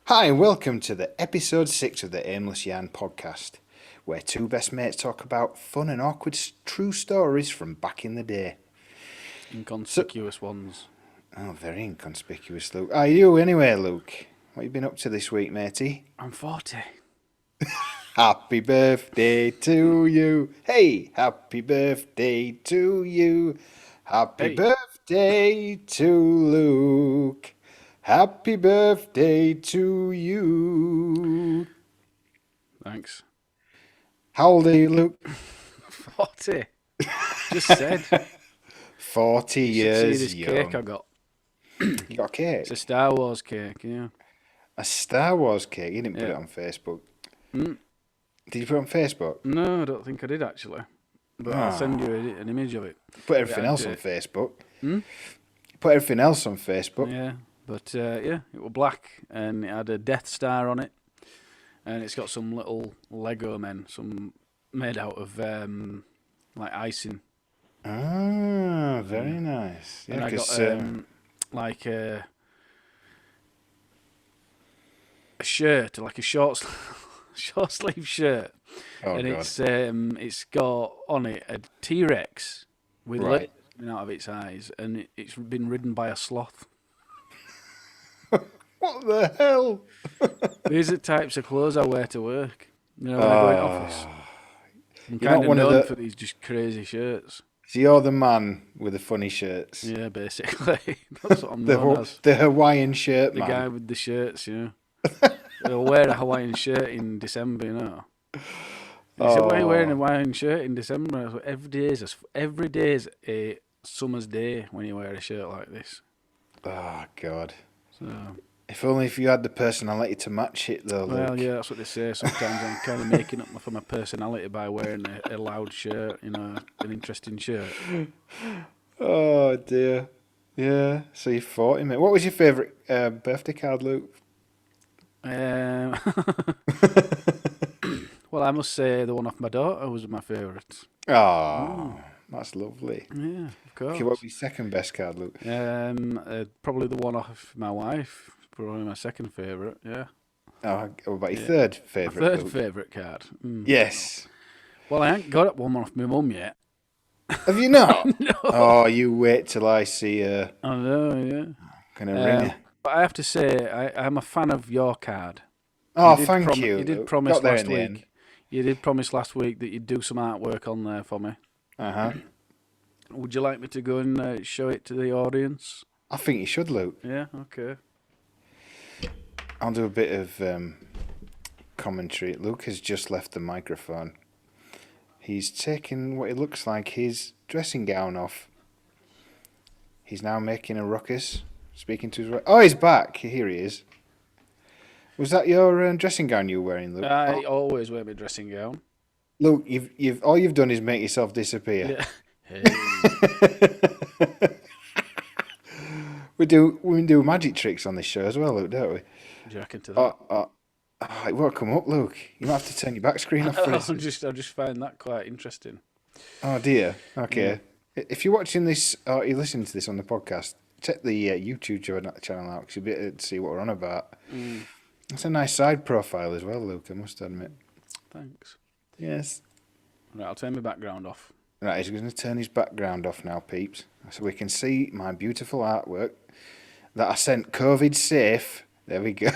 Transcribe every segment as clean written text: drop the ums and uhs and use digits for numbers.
Hi, and welcome to the episode 6 of the Aimless Yarn podcast, where two best mates talk about fun and awkward true stories from back in the day. Inconspicuous ones. Oh, very inconspicuous, Luke. How are you anyway, Luke? What have you been up to this week, matey? I'm 40. Happy birthday to you. Hey, happy birthday to you. Happy Hey. birthday to Luke. Happy birthday to you. Thanks. How old are you, Luke? 40. Just said. 40 You should see years this young. cake I got. You got a cake? It's a Star Wars cake, yeah. A Star Wars cake? You didn't put Yeah. it on Facebook. Mm. Did you put it on Facebook? No, I don't think I did actually. But I'll send you an image of it. Put everything Yeah, else on Facebook. Hmm? Put everything else on Facebook. Yeah, but yeah, it was black and it had a Death Star on it. And it's got some little Lego men, some made out of like icing. Ah, very nice. And Yeah, I got 'cause, like a shirt, like a short sleeve shirt, oh and god. it's got on it a T-Rex with Right. legs coming out of its eyes, and it's been ridden by a sloth. What the hell? These are types of clothes I wear to work. You know, when I go in office, I'm You're not kind of one of known the- for these just crazy shirts. So you're the man with the funny shirts. Yeah, basically, that's what I'm The, known Ho- as. the Hawaiian shirt The man. guy with the shirts, you know. I'll wear a Hawaiian shirt in December, you know. He said, "Why are you wearing a Hawaiian shirt in December?" I was like, every day is a summer's day when you wear a shirt like this. Oh god. So, If only if you had the personality to match it though, Luke. well, yeah, that's what they say. Sometimes I'm kind of making up for my personality by wearing a loud shirt, you know, an interesting shirt. Oh dear. Yeah. So you're 40, mate. What was your favourite birthday card, Luke? Um, well, I must say the one off my daughter was my favourite. Oh, that's lovely. Yeah, of course. Okay, what was your second best card, Luke? Probably the one off my wife. Probably my second favourite. Yeah. Oh, what about your Yeah. third My favourite, third Luke? favourite card. Yes. Well, I ain't got one off my mum yet. Have you not? No. Oh, you wait till I see her. I know, yeah. Gonna ring her. But I have to say, I'm a fan of your card. Oh, did thank you. You did Luke. promise Got there last in the week. end. You did promise last week that you'd do some artwork on there for me. Uh-huh. Would you like me to go and show it to the audience? I think you should, Luke. Yeah, okay. I'll do a bit of commentary. Luke has just left the microphone. He's taken what it looks like his dressing gown off. He's now making a ruckus, speaking to his wife. Oh, he's back. Here he is. Was that your dressing gown you were wearing, Luke? I always wear my dressing gown. Luke, you've all you've done is make yourself disappear. Yeah. Hey. We do magic tricks on this show as well, Luke, don't we? Do you reckon to that? It won't come up, Luke. You might have to turn your back screen off for I this. just find that quite interesting. Oh dear. Okay. If you're watching this or you're listening to this on the podcast, check the YouTube channel out because you'll be able to see what we're on about. It's a nice side profile as well, Luke, I must admit. Thanks. Yes. Right, I'll turn my background off. Right, he's going to turn his background off now, peeps, so we can see my beautiful artwork that I sent COVID safe. There we go.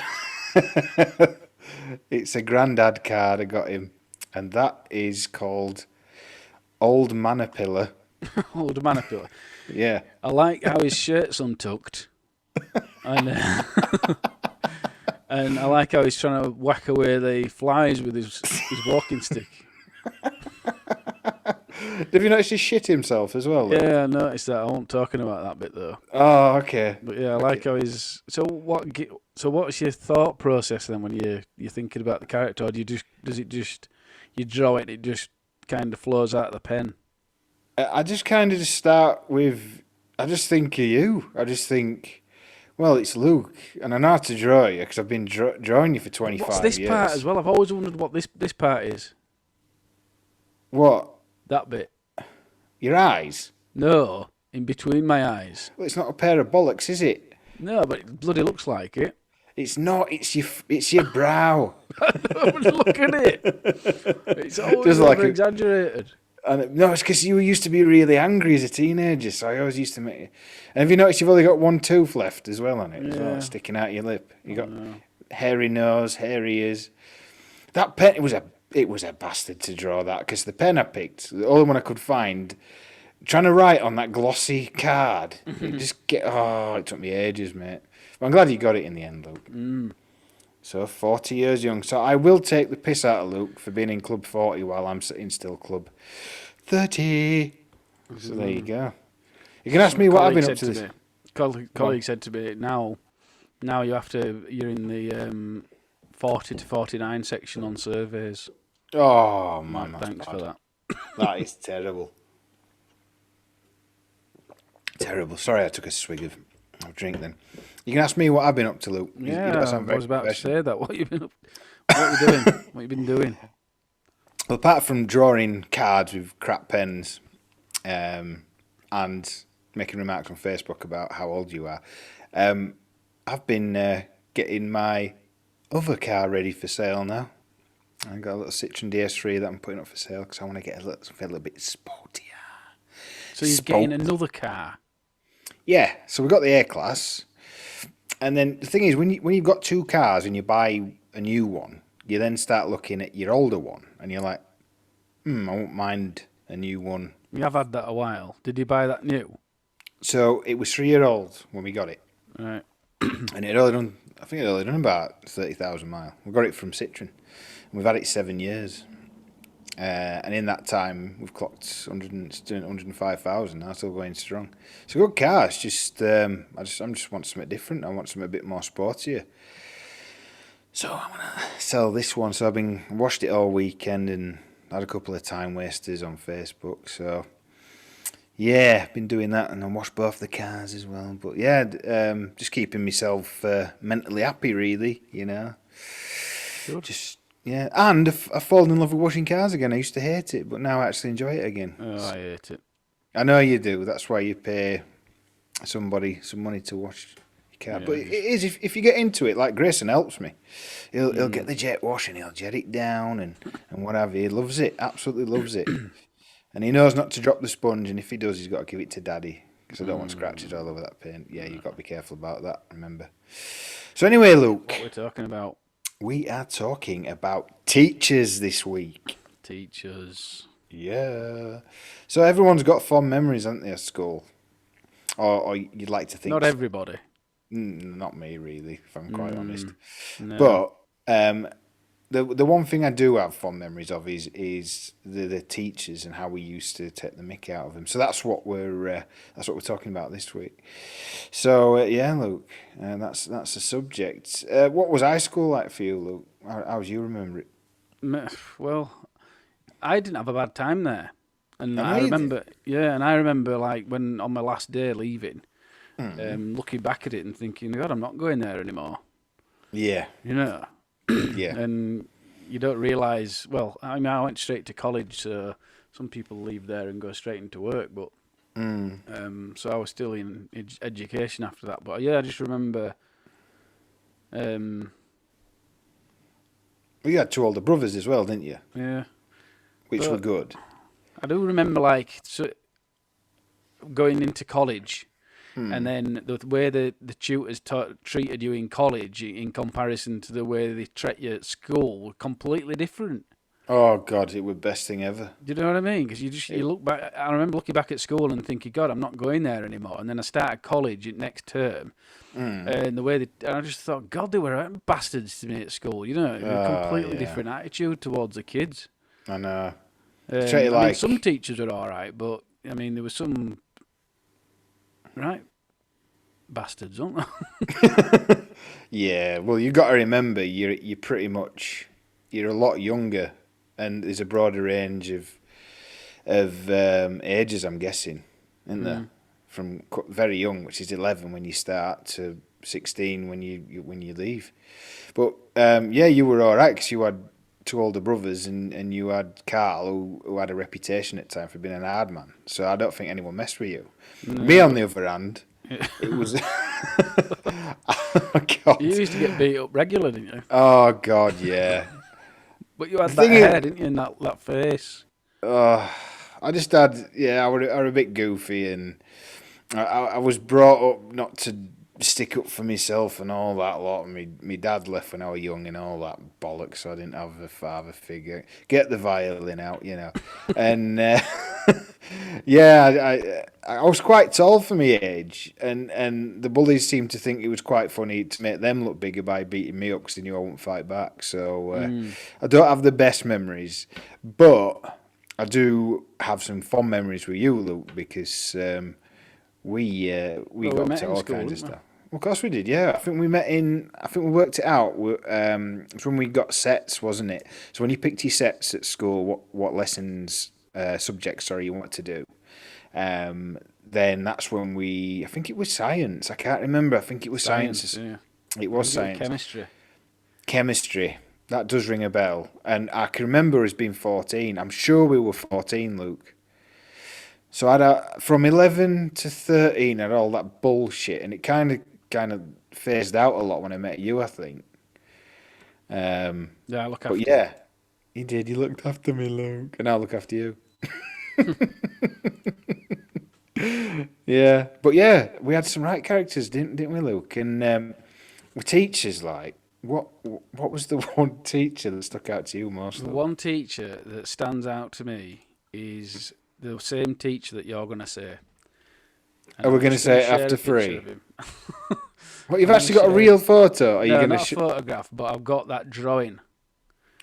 It's a granddad card I got him, and that is called Old Manapilla. Old Manipula. Yeah. I like how his shirt's untucked. And, and I like how he's trying to whack away the flies with his walking stick. Have you noticed he shit himself as well? Luke? Yeah, I noticed that. I wasn't talking about that bit though. Oh, okay. But yeah, I like how he's. So what's your thought process then when you're thinking about the character? Or do you draw it and it just kind of flows out of the pen? I just kind of just start with, I just think of you. I just think, well, it's Luke, and I know how to draw you because I've been drawing you for 25 What's this years. part as well? I've always wondered what this part is. What? That bit. Your eyes? No, in between my eyes. Well, it's not a pair of bollocks, is it? No, but it bloody looks like it. It's not. It's your brow. Look at it. It's always Just like over exaggerated. And no, it's because you used to be really angry as a teenager, so I always used to make. And have you noticed you've only got one tooth left as well on it, as well, sticking out your lip? You got hairy nose, hairy ears. That pen, it was a bastard to draw that, because the pen I picked, the only one I could find, trying to write on that glossy card, it took me ages, mate. But I'm glad you got it in the end, Luke. So 40 years young. So I will take the piss out of Luke for being in Club 40 while I'm sitting still Club 30. So there you go. You can ask me what I've been up to this. Colleague said to me, now you're in the 40 to 49 section on surveys. Oh, man. Thanks for that. That is terrible. Terrible. Sorry I took a swig of drink then. You can ask me what I've been up to, Luke. Yeah, I was about to say that. What you been up? What you doing? What you been doing? Well, apart from drawing cards with crap pens, and making remarks on Facebook about how old you are, I've been getting my other car ready for sale now. I got a little Citroen DS3 that I'm putting up for sale because I want to get something a little bit sportier. So you're getting another car? Yeah. So we've got the A-Class. And then the thing is, when you've got two cars and you buy a new one, you then start looking at your older one, and you're like, I won't mind a new one. You have had that a while. Did you buy that new? So it was 3-year-old when we got it. Right. And it only done about 30,000 miles. We got it from Citroen. And we've had it 7 years. And in that time, we've clocked 105,000 now, still going strong. It's a good car. It's just, I just want something different. I want something a bit more sportier. So I'm going to sell this one. So washed it all weekend and had a couple of time wasters on Facebook. So, yeah, been doing that, and I washed both the cars as well. But yeah, just keeping myself mentally happy, really, you know. Good. Just... Yeah, and I've fallen in love with washing cars again. I used to hate it, but now I actually enjoy it again. Oh, I hate it. I know you do. That's why you pay somebody some money to wash your car. Yeah, But it is, if you get into it, like Grayson helps me. He'll get the jet wash and he'll jet it down and what have you. He loves it, absolutely loves it. And he knows not to drop the sponge, and if he does, he's got to give it to Daddy, because I don't want scratches all over that paint. Yeah, you've got to be careful about that, remember. So anyway, Luke. What we're talking about? We are talking about teachers this week. Teachers. Yeah. So everyone's got fond memories, haven't they, at school? Or you'd like to think... Not everybody. Not me, really, if I'm quite honest. No. But the one thing I do have fond memories of is the teachers and how we used to take the mick out of them. So that's what we're talking about this week. So yeah, Luke, that's the subject. What was high school like for you, Luke? How do you remember it? Well, I didn't have a bad time there, and I remember like when on my last day leaving, looking back at it and thinking, God, I'm not going there anymore. Yeah. You know. Yeah. And you don't realise, well, I mean, I went straight to college, so some people leave there and go straight into work, but so I was still in education after that. But yeah, I just remember... Well, you had two older brothers as well, didn't you? Yeah. Which were good. I do remember, like, going into college... And then the way the tutors treated you in college in comparison to the way they treat you at school were completely different. Oh, God, it was the best thing ever. Do you know what I mean? Because you look back... I remember looking back at school and thinking, God, I'm not going there anymore. And then I started college next term. And the way I just thought, God, they were bastards to me at school. You know, a completely different attitude towards the kids. I know. I mean, some teachers were all right, but, I mean, there were some... Right, bastards, aren't they? Yeah, well, you got to remember, you're pretty much a lot younger, and there's a broader range of ages, I'm guessing, isn't there? From very young, which is 11 when you start, to 16 when you leave. But yeah, you were all right because you had two older brothers, and you had Carl, who had a reputation at the time for being an hard man. So I don't think anyone messed with you. No. Me, on the other hand, it was Oh God. You used to get beat up regular, didn't you? Oh God, yeah. But you had The that thing hair, is, didn't you, and that face. uh, I just had, yeah, I were a bit goofy, and I was brought up not to stick up for myself and all that lot. Me dad left when I was young and all that bollocks, so I didn't have a father figure. Get the violin out, you know. And yeah, I was quite tall for my age, and the bullies seemed to think it was quite funny to make them look bigger by beating me up because they knew I wouldn't fight back. So I don't have the best memories, but I do have some fond memories with you, Luke, because we Well, we got met to in all school, kinds of didn't stuff. Well, of course we did. Yeah, I think we met in. I think we worked it out. It's when we got sets, wasn't it? So when you picked your sets at school, what lessons, subjects, sorry, you wanted to do, then that's when we. I think it was science. I can't remember. I think it was Science, science. yeah. It I was think it science. chemistry. Chemistry. That does ring a bell, and I can remember us being 14. I'm sure we were 14, Luke. So I had from 11 to 13, I had all that bullshit, and it kind of phased out a lot when I met you, I think. Yeah, I look But after you. yeah, you did. You looked after me, Luke, and I'll look after you. Yeah, but yeah, we had some right characters, didn't we, Luke? And we teachers like what was the one teacher that stuck out to you most, The Luke? one teacher that stands out to me is the same teacher that you're going to say. And Are we I'm going to just going to say it share after a picture of three? him. What, you've I'm going actually to got a share. real photo? Are you No, going to? not a photograph, but I've got that drawing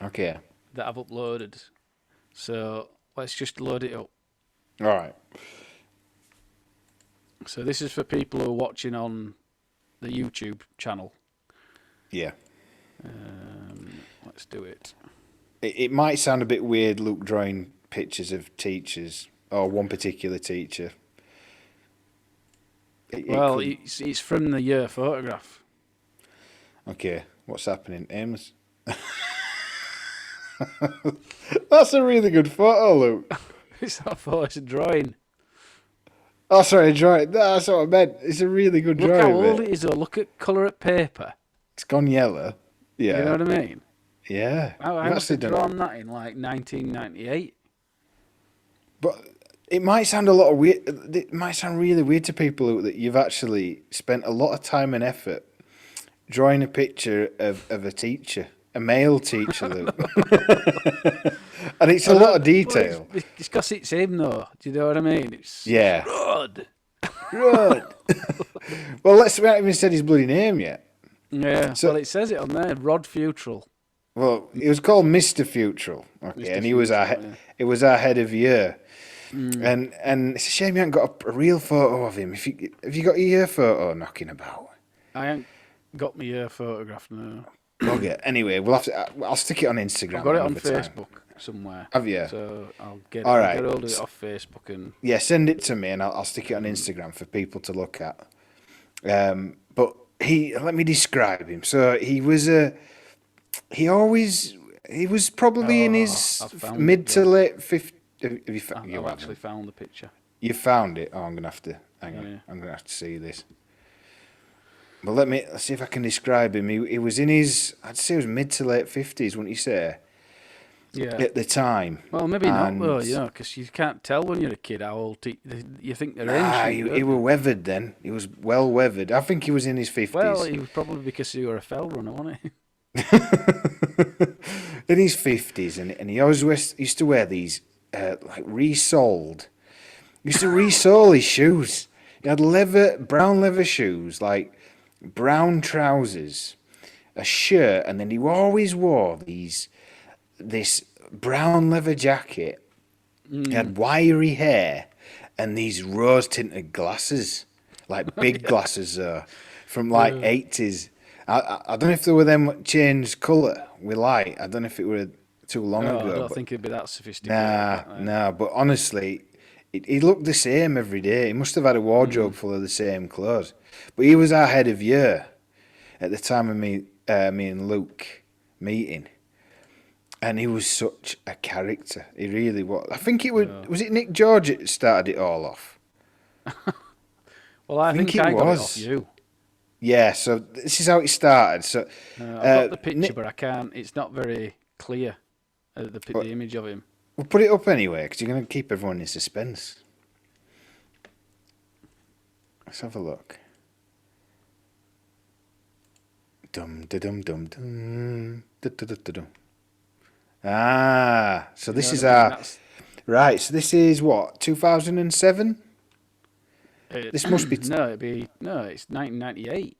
Okay, that I've uploaded. So let's just load it up. all right. So this is for people who are watching on the YouTube channel. Yeah. Let's do it. It might sound a bit weird, Luke, drawing pictures of teachers or one particular teacher. It Well, could. it's from the year photograph. Okay, what's happening, Aimless? That's a really good photo, Luke. It's not a photo, it's a drawing. Oh, sorry, drawing. That's what I meant. It's a really good Look how drawing, old mate. it is, though. Look at colour at paper. It's gone yellow. You know Yeah, what I mean? yeah. I You've must actually have done drawn it. that in like 1998. But it might sound a lot of weird. It might sound really weird to people, Luke, that you've actually spent a lot of time and effort drawing a picture of a teacher, a male teacher, Luke. And it's a I lot of don't, detail. well, it's because it's him, though. Do you know what I mean? It's Yeah. Rod. Good. Well, we haven't even said his bloody name yet. Yeah, So- well, it says it on there. Rod Futrell. Well, he was called Mr Futrell, okay, Mr. and he was our Futrell, yeah. it was our head of year, and it's a shame you haven't got a real photo of him. Have you got your year photo knocking about? I ain't got my photograph now. Bugger. Anyway, we'll have to. I'll stick it on Instagram. I've got it on another time. Facebook somewhere. Have you? So I'll get All I'll right. get hold of it off Facebook and Yeah, send it to me, and I'll stick it on Instagram for people to look at. But let me describe him. So he was he was probably in his I've found mid it, to yeah. late 50s. I've actually found the picture. You found it. Oh, I'm gonna have to hang on. Yeah. I'm gonna have to see this. But let's see if I can describe him. He was in his, I'd say, it was mid to late 50s, wouldn't you say? Yeah. At the time. Well, maybe not though, And- you know, because you can't tell when you're a kid how old you think they're He ancient. were weathered then. He was well weathered. I think he was in his 50s. Well, he was probably because you were a fell runner, wasn't he? In his 50s, and he always used to wear these like resoled. He used to resole his shoes. He had brown leather shoes, like brown trousers, a shirt, and then he always wore this brown leather jacket. He had wiry hair and these rose tinted glasses, like big glasses from like 80s. I don't know if they were them that changed colour with light. I don't know if it were too long No, ago. I don't but think it'd be that sophisticated. nah. But honestly, he looked the same every day. He must have had a wardrobe full of the same clothes. But he was our head of year at the time of me and Luke meeting. And he was such a character. He really was. I think it was it Nick George that started it all off? Well, I think it I got it was. off you. Yeah, so this is how it started. So I've got the picture, Nick, but I can't. It's not very clear. The image of him. we'll put it up anyway because you're going to keep everyone in suspense. Let's have a look. Dum da dum dum dum da da da da dum. Ah, so You this know is what I mean? our That's, right. So this is what 2007. This must be. no, it's 1998.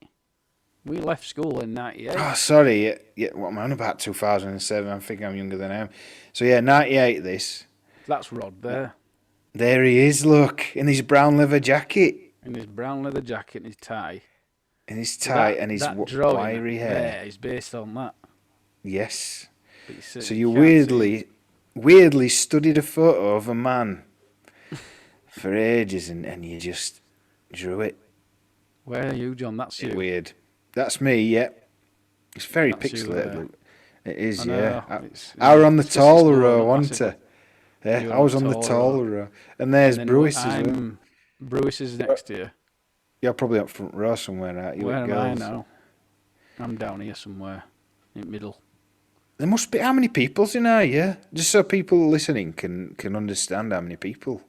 We left school in '98. Oh, sorry. Yeah, what am I on about? 2007. I'm thinking I'm younger than I am. So yeah, 98. This. That's Rod there There he is. Look in his brown leather jacket, in his brown leather jacket and his tie. in his So tie, and his that drawing wiry hair. there is based on that. Yes. But So you you can't see weirdly studied a photo of a man for ages, and you just drew it. Where are you, John? That's you. Weird. That's me. Yeah. It's very That's you pixelated. there. Look. It is. I know, Yeah. it's- I were on the it's 'cause it's taller blown row, up wasn't massively. I? Yeah, You were I on was the on the taller taller row, and there's And then Bruce as well. Bruce is next to you. You're probably up front row somewhere, aren't you? Where with am I girls? now? I'm down here somewhere in the middle. There must be how many people's in here? Yeah, just so people listening can understand how many people.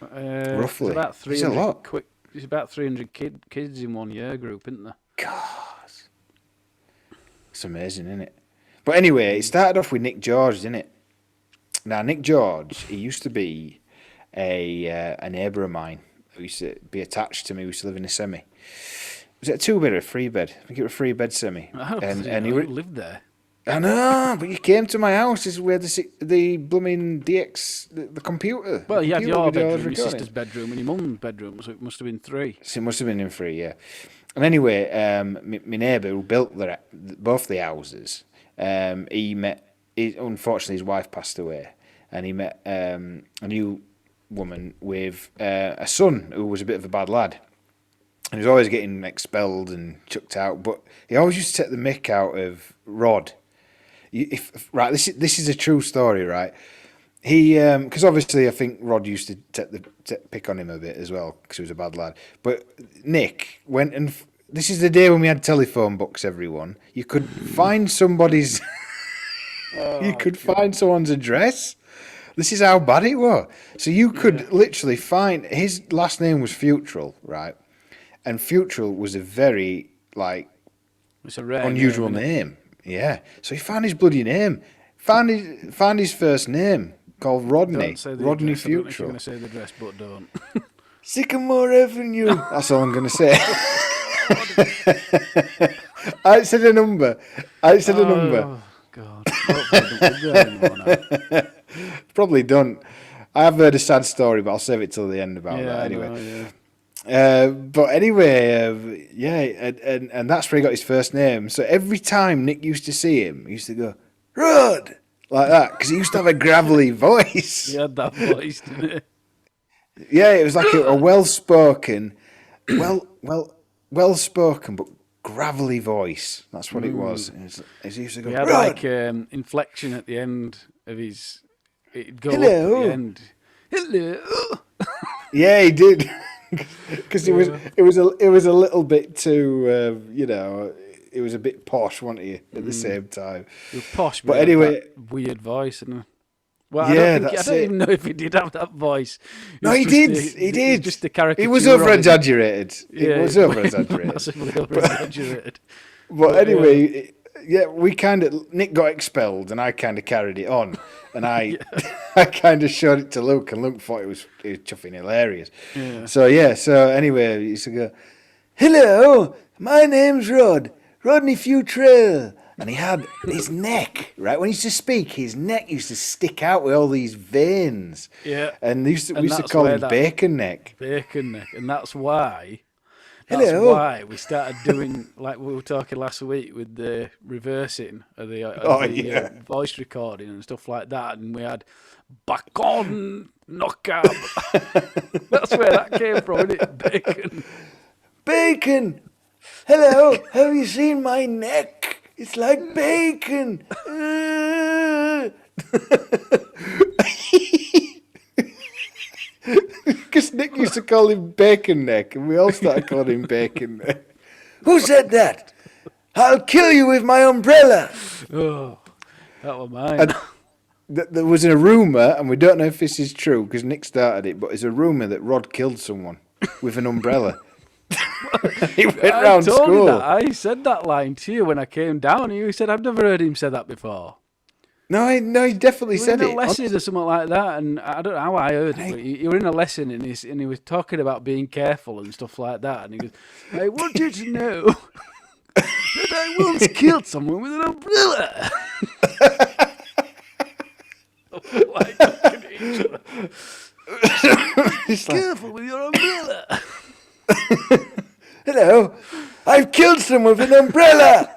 Roughly. There's about It's a 300 lot. There's about 300 kids in one year group, isn't there? God, it's amazing, isn't it? But anyway, it started off with Nick George, didn't it? Now, Nick George, he used to be a neighbour of mine who used to be attached to me. Who used to live in a semi. Was it a 2-bed or a 3-bed? I think it was a 3-bed semi. I And didn't he know were, you lived there. I know, but you came to my house. This is where the blooming DX, the computer. Well, the you had computer your with all the bedroom, your recording. sister's bedroom, and your mum's bedroom, so it must have been 3. So it must have been in 3, yeah. And anyway, my neighbour who built both the houses, unfortunately his wife passed away, and he met a new woman with a son who was a bit of a bad lad. And he was always getting expelled and chucked out, but he always used to take the mick out of Rod. Right, this is a true story, right? He, because obviously I think Rod used to pick on him a bit as well because he was a bad lad. But Nick went and this is the day when we had telephone books. Everyone, you could find somebody's, you could find someone's address. This is how bad it was. So you could literally find his last name was Futrell, right? And Futrell was a very It's a rare unusual name. name. Yeah. So he found his bloody name. Found his first name called Rodney. Don't say the Rodney address. I don't know if you're going Futrell. to say the address, but don't. Sycamore Avenue. That's all I'm going to say. I said a number. Oh, God. Hopefully don't live there anymore now. Probably don't. I have heard a sad story, but I'll save it till the end about Yeah, that I anyway. know, yeah. But anyway, yeah, and that's where he got his first name. So every time Nick used to see him, he used to go, Rod, like that, because he used to have a gravelly voice. He had that voice, didn't he? Yeah, it was like a well-spoken, well-spoken, but gravelly voice. That's what it was. He used to go, He had Rod. like inflection at the end of his. It'd go Hello. up at the end. Hello. Yeah, he did. Because it was a little bit too, it was a bit posh, wasn't he? At the same time. He was posh, But he had anyway- that weird voice. And well, Yeah, I that's don't it. even know if he did have that voice. No, It's he just did. a- He it's did. Just a caricature. It was of him. over-exaggerated. Yeah, It was it's over-exaggerated. Massively over-exaggerated. But anyway, yeah, Nick got expelled, and I kind of carried it on, and I kind of showed it to Luke, and Luke thought it was chuffing hilarious. Yeah. So anyway, he used to go, "Hello, my name's Rodney Futrell," and he had his neck right when he used to speak. His neck used to stick out with all these veins. Yeah. and we used to that's call where him that- Bacon Neck. Bacon neck, and that's why. Hello. Why we started doing like we were talking last week with the reversing of the voice recording and stuff like that, and we had back on knockout. That's where that came from, isn't it? Bacon. Bacon! Hello, have you seen my neck? It's like bacon. Because Nick used to call him Bacon Neck, and we all started calling him Bacon Neck. Who said that? I'll kill you with my umbrella. Oh, that was mine. And there was a rumour, and we don't know if this is true because Nick started it, but it's a rumour that Rod killed someone with an umbrella. He went round told school. you that. I said that line to you when I came down. You said, I've never heard him say that before. No, he definitely said in it. a lesson or something like that, and I don't know how I heard it, but you were in a lesson and he was talking about being careful and stuff like that, and he goes, I want you to know that I once killed someone with an umbrella. Like, looking at each other. Careful with your umbrella. Hello, I've killed someone with an umbrella.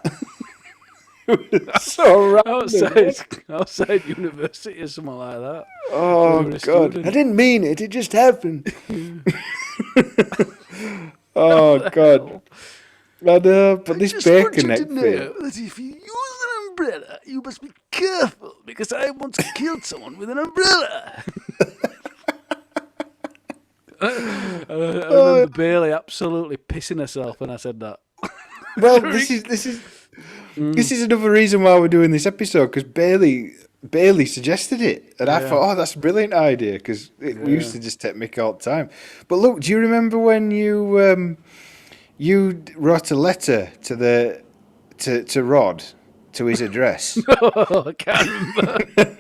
So random. Outside university or something like that. Oh God! I didn't mean it. It just happened. Oh God! I know, but this bacon neck thing. That if you use an umbrella, you must be careful because I once killed someone with an umbrella. I remember Bailey absolutely pissing herself when I said that. Well, this is another reason why we're doing this episode because Bailey suggested it, and I thought, that's a brilliant idea because we used to just take Mick all the time. But look, do you remember when you wrote a letter to Rod to his address? No, I can't remember.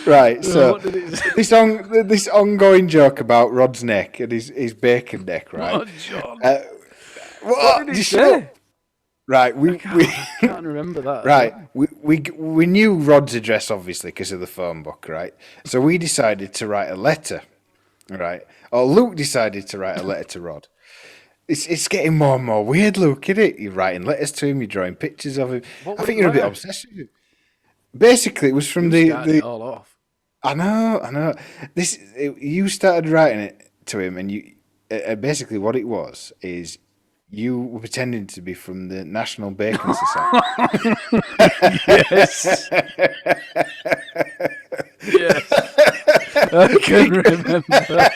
Right, so this ongoing joke about Rod's neck and his bacon neck, right? Oh, John. What did he say? Right, I can't remember that. Right, we knew Rod's address obviously because of the phone book, right? So we decided to write a letter, right? Or Luke decided to write a letter to Rod. It's getting more and more weird, Luke, isn't it? You're writing letters to him, you're drawing pictures of him. I think you're a bit obsessed with him. Basically, it was from it all off. I know. You started writing it to him, and basically what it was is you were pretending to be from the National Bacon Society. Yes. Yes. I can remember.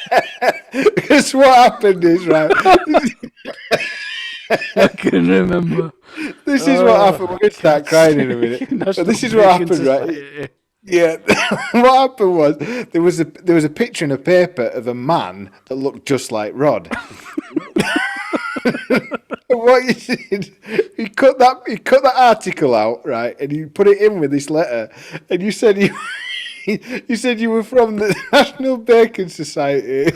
Because what happened is, right. I can remember. This is what happened. We're going to start crying in a minute. But this is what happened, right? Yeah. What happened was there was a picture in a paper of a man that looked just like Rod. What you did, he cut that article out, right, and you put it in with this letter, and you said you were from the National Bacon Society.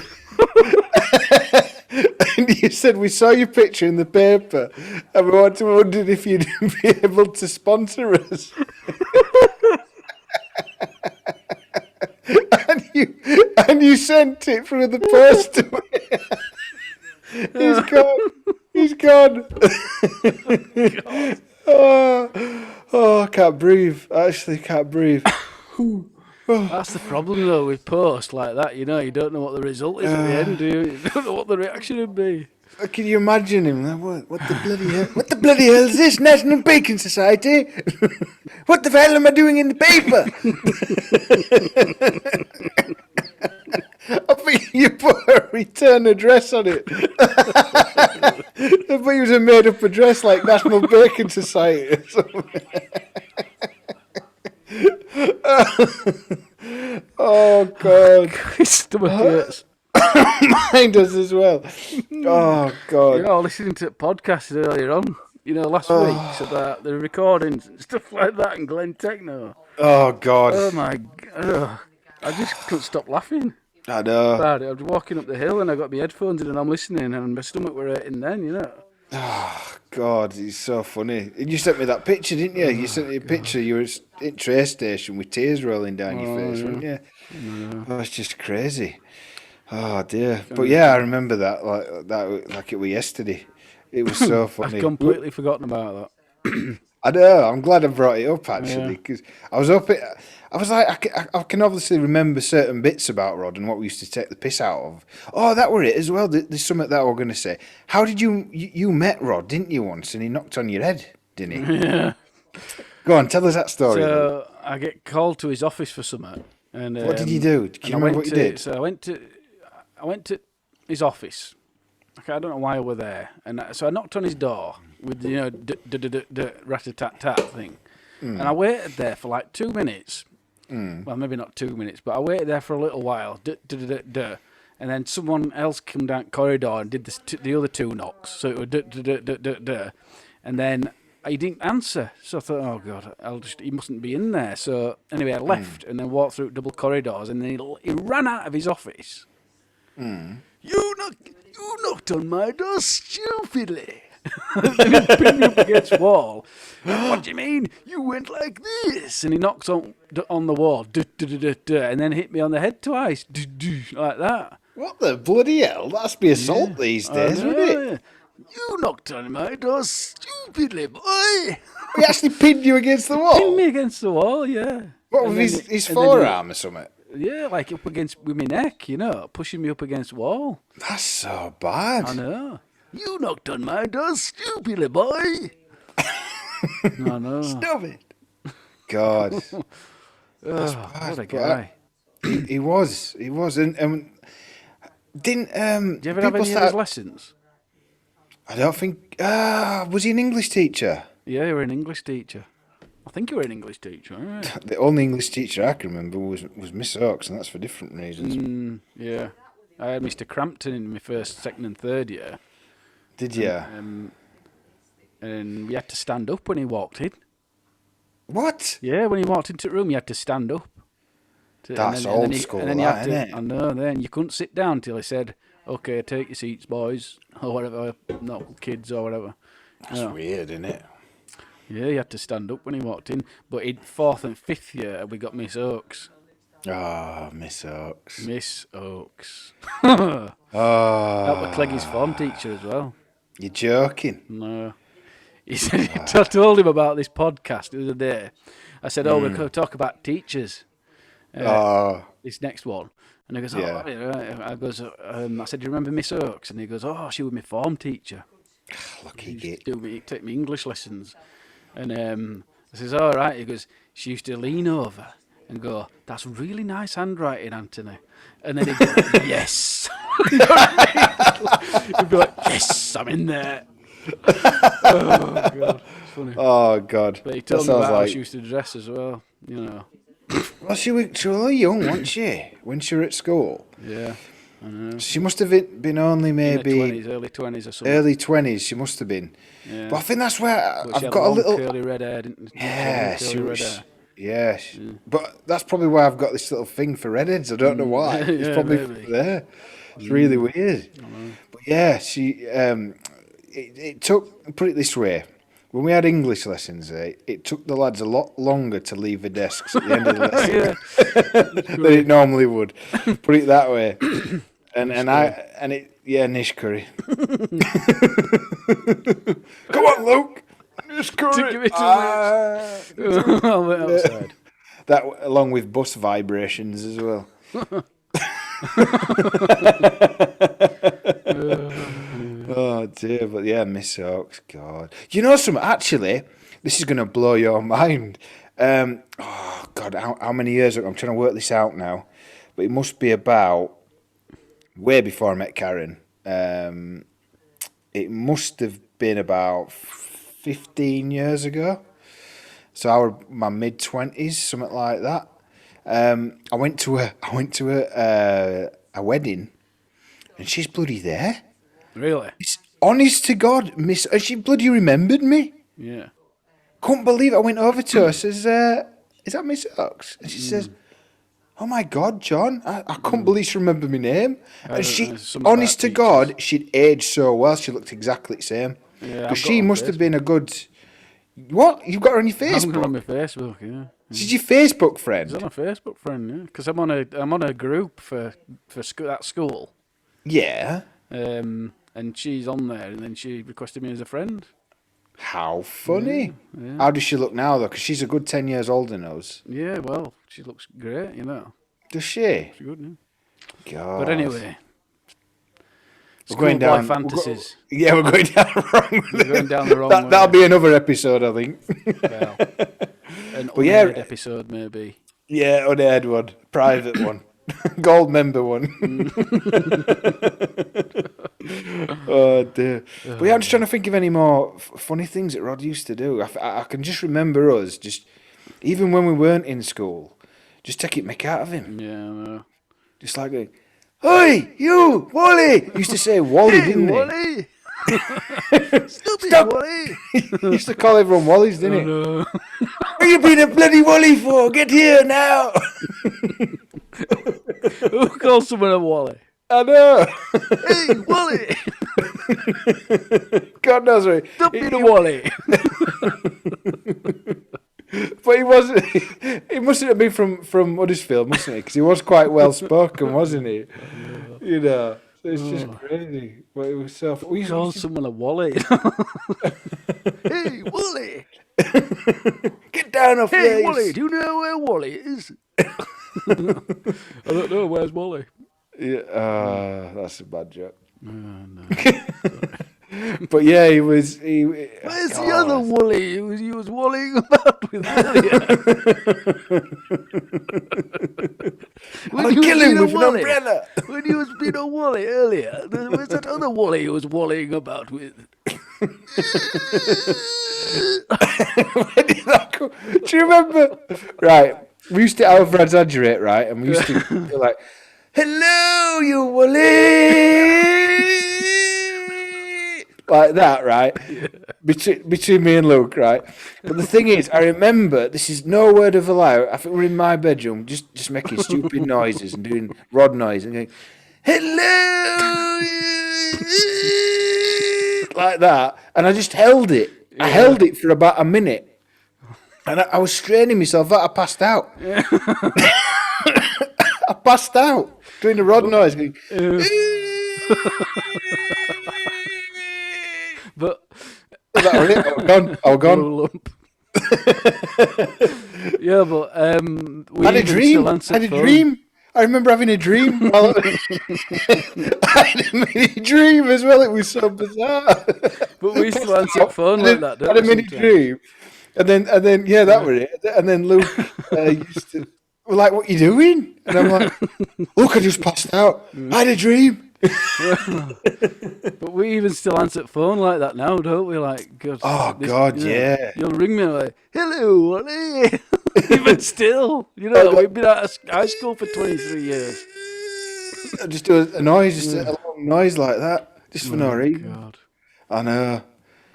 And you said we saw your picture in the paper and we wondered if you'd be able to sponsor us. and you sent it through the post to me. He's gone. Oh, I can't breathe. I actually can't breathe. That's the problem though with posts like that, you don't know what the result is at the end, do you? You don't know what the reaction would be. Can you imagine him? What the bloody hell? What the bloody hell is this? National Bacon Society? What the hell am I doing in the paper? I think you put a return address on it. I think it was a made up address like National Bacon Society or something. Oh God! His stomach hurts. Mine does as well. Oh God! I was listening to podcasts earlier on. Last week, so that the recordings and stuff like that, and Glen Techno. Oh God! Oh my God! I just couldn't stop laughing. I know. I was walking up the hill and I got my headphones in and I'm listening, and my stomach were hurting then. Oh God, he's so funny. And you sent me that picture, didn't you? You sent me a picture. You were in train station with tears rolling down your face, weren't you? Oh, it's just crazy. Oh dear. But yeah, I remember that like it was yesterday. It was so funny. I've completely forgotten about that. I know. I'm glad I brought it up actually because I was up. I was like, I can obviously remember certain bits about Rod and what we used to take the piss out of. Oh, that were it as well. There's something that I was going to say. How did you met Rod, didn't you, once? And he knocked on your head, didn't he? Yeah. Go on, tell us that story. So I get called to his office for something. And what did you do? Can you remember what you did? So I went to his office, I don't know why I were there, and so I knocked on his door with the rat-a-tat-tat thing, and I waited there for like 2 minutes. Well, maybe not 2 minutes, but I waited there for a little while. And then someone else came down the corridor and did the other 2 knocks. So it was and then he didn't answer. So I thought, oh God, he mustn't be in there. So anyway, I left and then walked through double corridors, and then he ran out of his office. You knocked on my door stupidly. And he pinned me up against the wall. What do you mean? You went like this. And he knocked on the wall. And then hit me on the head twice. Like that. What the bloody hell? That's be assault these days, wouldn't it? You knocked on my door stupidly, boy. He actually pinned you against the wall? Pinned me against the wall, yeah. What, with his forearm or something? Yeah, like up against with my neck, pushing me up against the wall. That's so bad. I know. You knocked on my door stupidly, boy. I know. Stop it. God. That's bad. What a guy. He was. And didn't do you ever have any of his lessons? I don't think. Was he an English teacher? Yeah, you were an English teacher. I think you were an English teacher, right? The only English teacher I can remember was Miss Oaks, and that's for different reasons. Yeah. I had Mr Crampton in my first, second and third year. Did you? And we had to stand up when he walked in. What? Yeah, when he walked into the room, you had to stand up. That's old school, isn't it? I know, then you couldn't sit down till he said, okay, take your seats, boys, or whatever, not kids or whatever. That's weird, isn't it? Yeah, you had to stand up when he walked in. But in 4th and 5th year, we got Miss Oaks. Oh, Miss Oaks. Miss Oaks. Oh. That was Clegg's form teacher as well. You're joking? No. He said, I told him about this podcast the other day. I said, we're going to talk about teachers. This next one. And he goes, Yeah. I said, do you remember Miss Oaks? And he goes, she was my form teacher. Lucky git. Take me English lessons. And I says, all right. He goes, she used to lean over and go, that's really nice handwriting, Anthony. And then he'd go, yes. You know what I mean? He'd be like, yes, I'm in there. Oh, God. It's funny. Oh, God. But he told me about how she used to dress as well, Well, she was young, wasn't she, when she were at school? Yeah, I know. She must have been only maybe... early 20s or something. Early 20s, she must have been. Yeah. But I think that's where But I've got a little... curly red hair, didn't she? Yeah, Curly red hair. Yeah, but that's probably why I've got this little thing for redheads. I don't know why. It's probably there. It's really weird. But yeah, she... it took... Put it this way. When we had English lessons, it took the lads a lot longer to leave the desks at the end of the lesson than it normally would. Put it that way. Nish curry. Come on, Luke. Nish curry. Give it to me. I'll wait outside. That along with bus vibrations as well. Oh dear, but yeah, Miss Oaks, God. You know something? Actually, this is going to blow your mind. Oh God, how many years ago? I'm trying to work this out now, but it must be about way before I met Karen. It must have been about 15 years ago. So I was my mid-20s, something like that. I went to a wedding, and she's bloody there. Really? It's honest to God, Miss. And she bloody remembered me. Yeah. Couldn't believe it. I went over to her. Says, "Is that Miss Oaks?" And she says, "Oh my God, John! I couldn't believe she remembered my name." And she, honest to God, she'd aged so well. She looked exactly the same. Yeah. Because she must have been a good. What? You've got her on your Facebook? I'm on my Facebook. Yeah. She's your Facebook friend. She's on a Facebook friend. Yeah. Because I'm on a group for that school. Yeah. And she's on there, and then she requested me as a friend. How funny. Yeah. How does she look now, though? Because she's a good 10 years older than us. Yeah, well, she looks great, Does she? She's good, yeah. God. But anyway. We're going down fantasies. We're going down the wrong. We're going down the wrong way. That'll be another episode, I think. Well, an unaired episode, maybe. Yeah, unaired one. Private one. Gold member one. Oh dear. But yeah, I'm just trying to think of any more funny things that Rod used to do. I can just remember us just, even when we weren't in school, just take it mick out of him. Yeah, I know. Just like, going, "Hey, you, Wally!" He used to say Wally, Hey, didn't Wally! he? Stupid Stop! Wally! He used to call everyone Wallies, didn't he? No. What you been a bloody Wally for? Get here now! Who calls someone a Wally? I know. Hey, Wally! God knows right. Stop being a Wally! But he wasn't. He mustn't have been from Huddersfield, mustn't he? Because he was quite well spoken, wasn't he? You know, so it's just crazy. But it was so. We Call someone a Wally. Hey, Wally! Get down off Hey, there. Wally! Do you know where Wally is? I don't know. Where's Wally? Yeah, that's a bad joke. No. But yeah, he was. Where's the other Wally? He was wallying about with earlier. I'll kill him with an umbrella. When he was being a Wally earlier, there was that other Wally he was wallying about with. Where did that go? Do you remember? Right, we used to over exaggerate, right, and we used to be like, "Hello, you Wally," like that, right? Yeah. Between me and Luke, right? But the thing is, I remember, this is no word of a lie. I think we're in my bedroom, just making stupid noises and doing Rod noise and going, "Hello," like that, and I just held it. Yeah. I held it for about a minute, and I was straining myself out. I passed out. Yeah. I passed out doing the Rod noise. Going, but that was it. I was gone. Yeah, but I had a dream. I remember having a dream. I had a mini dream as well. It was so bizarre. But we used to answer your phone like that, don't we? I had a mini dream. And then yeah, that was it. And then Luke used to, we're like, "What are you doing?" And I'm like, "Look, I just passed out. I had a dream." But we even still answer the phone like that now, don't we? Like, God, yeah. You'll ring me like, "Hello, Wally." Even still, we've been out of high school for 23 years. I just do a noise, just a long noise like that, just for no reason. God. I know.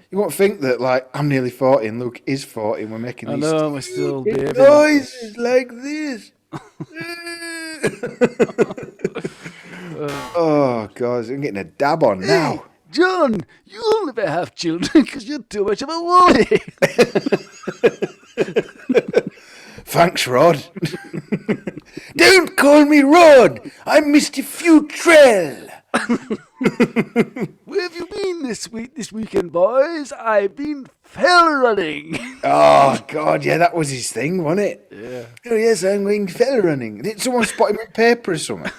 You won't think that, like, I'm nearly 40 and Luke is 40 and we're making these we're still baby noises like this. Oh, God, I'm getting a dab on now. John, you'll never have children because you're too much of a Wally. Thanks, Rod. Don't call me Rod. I'm Mr Futrell. Where have you been this weekend, boys? I've been fell running. Oh, God, yeah, that was his thing, wasn't it? Yeah. Oh, yes, I'm going fell running. Did someone spot him in paper or something?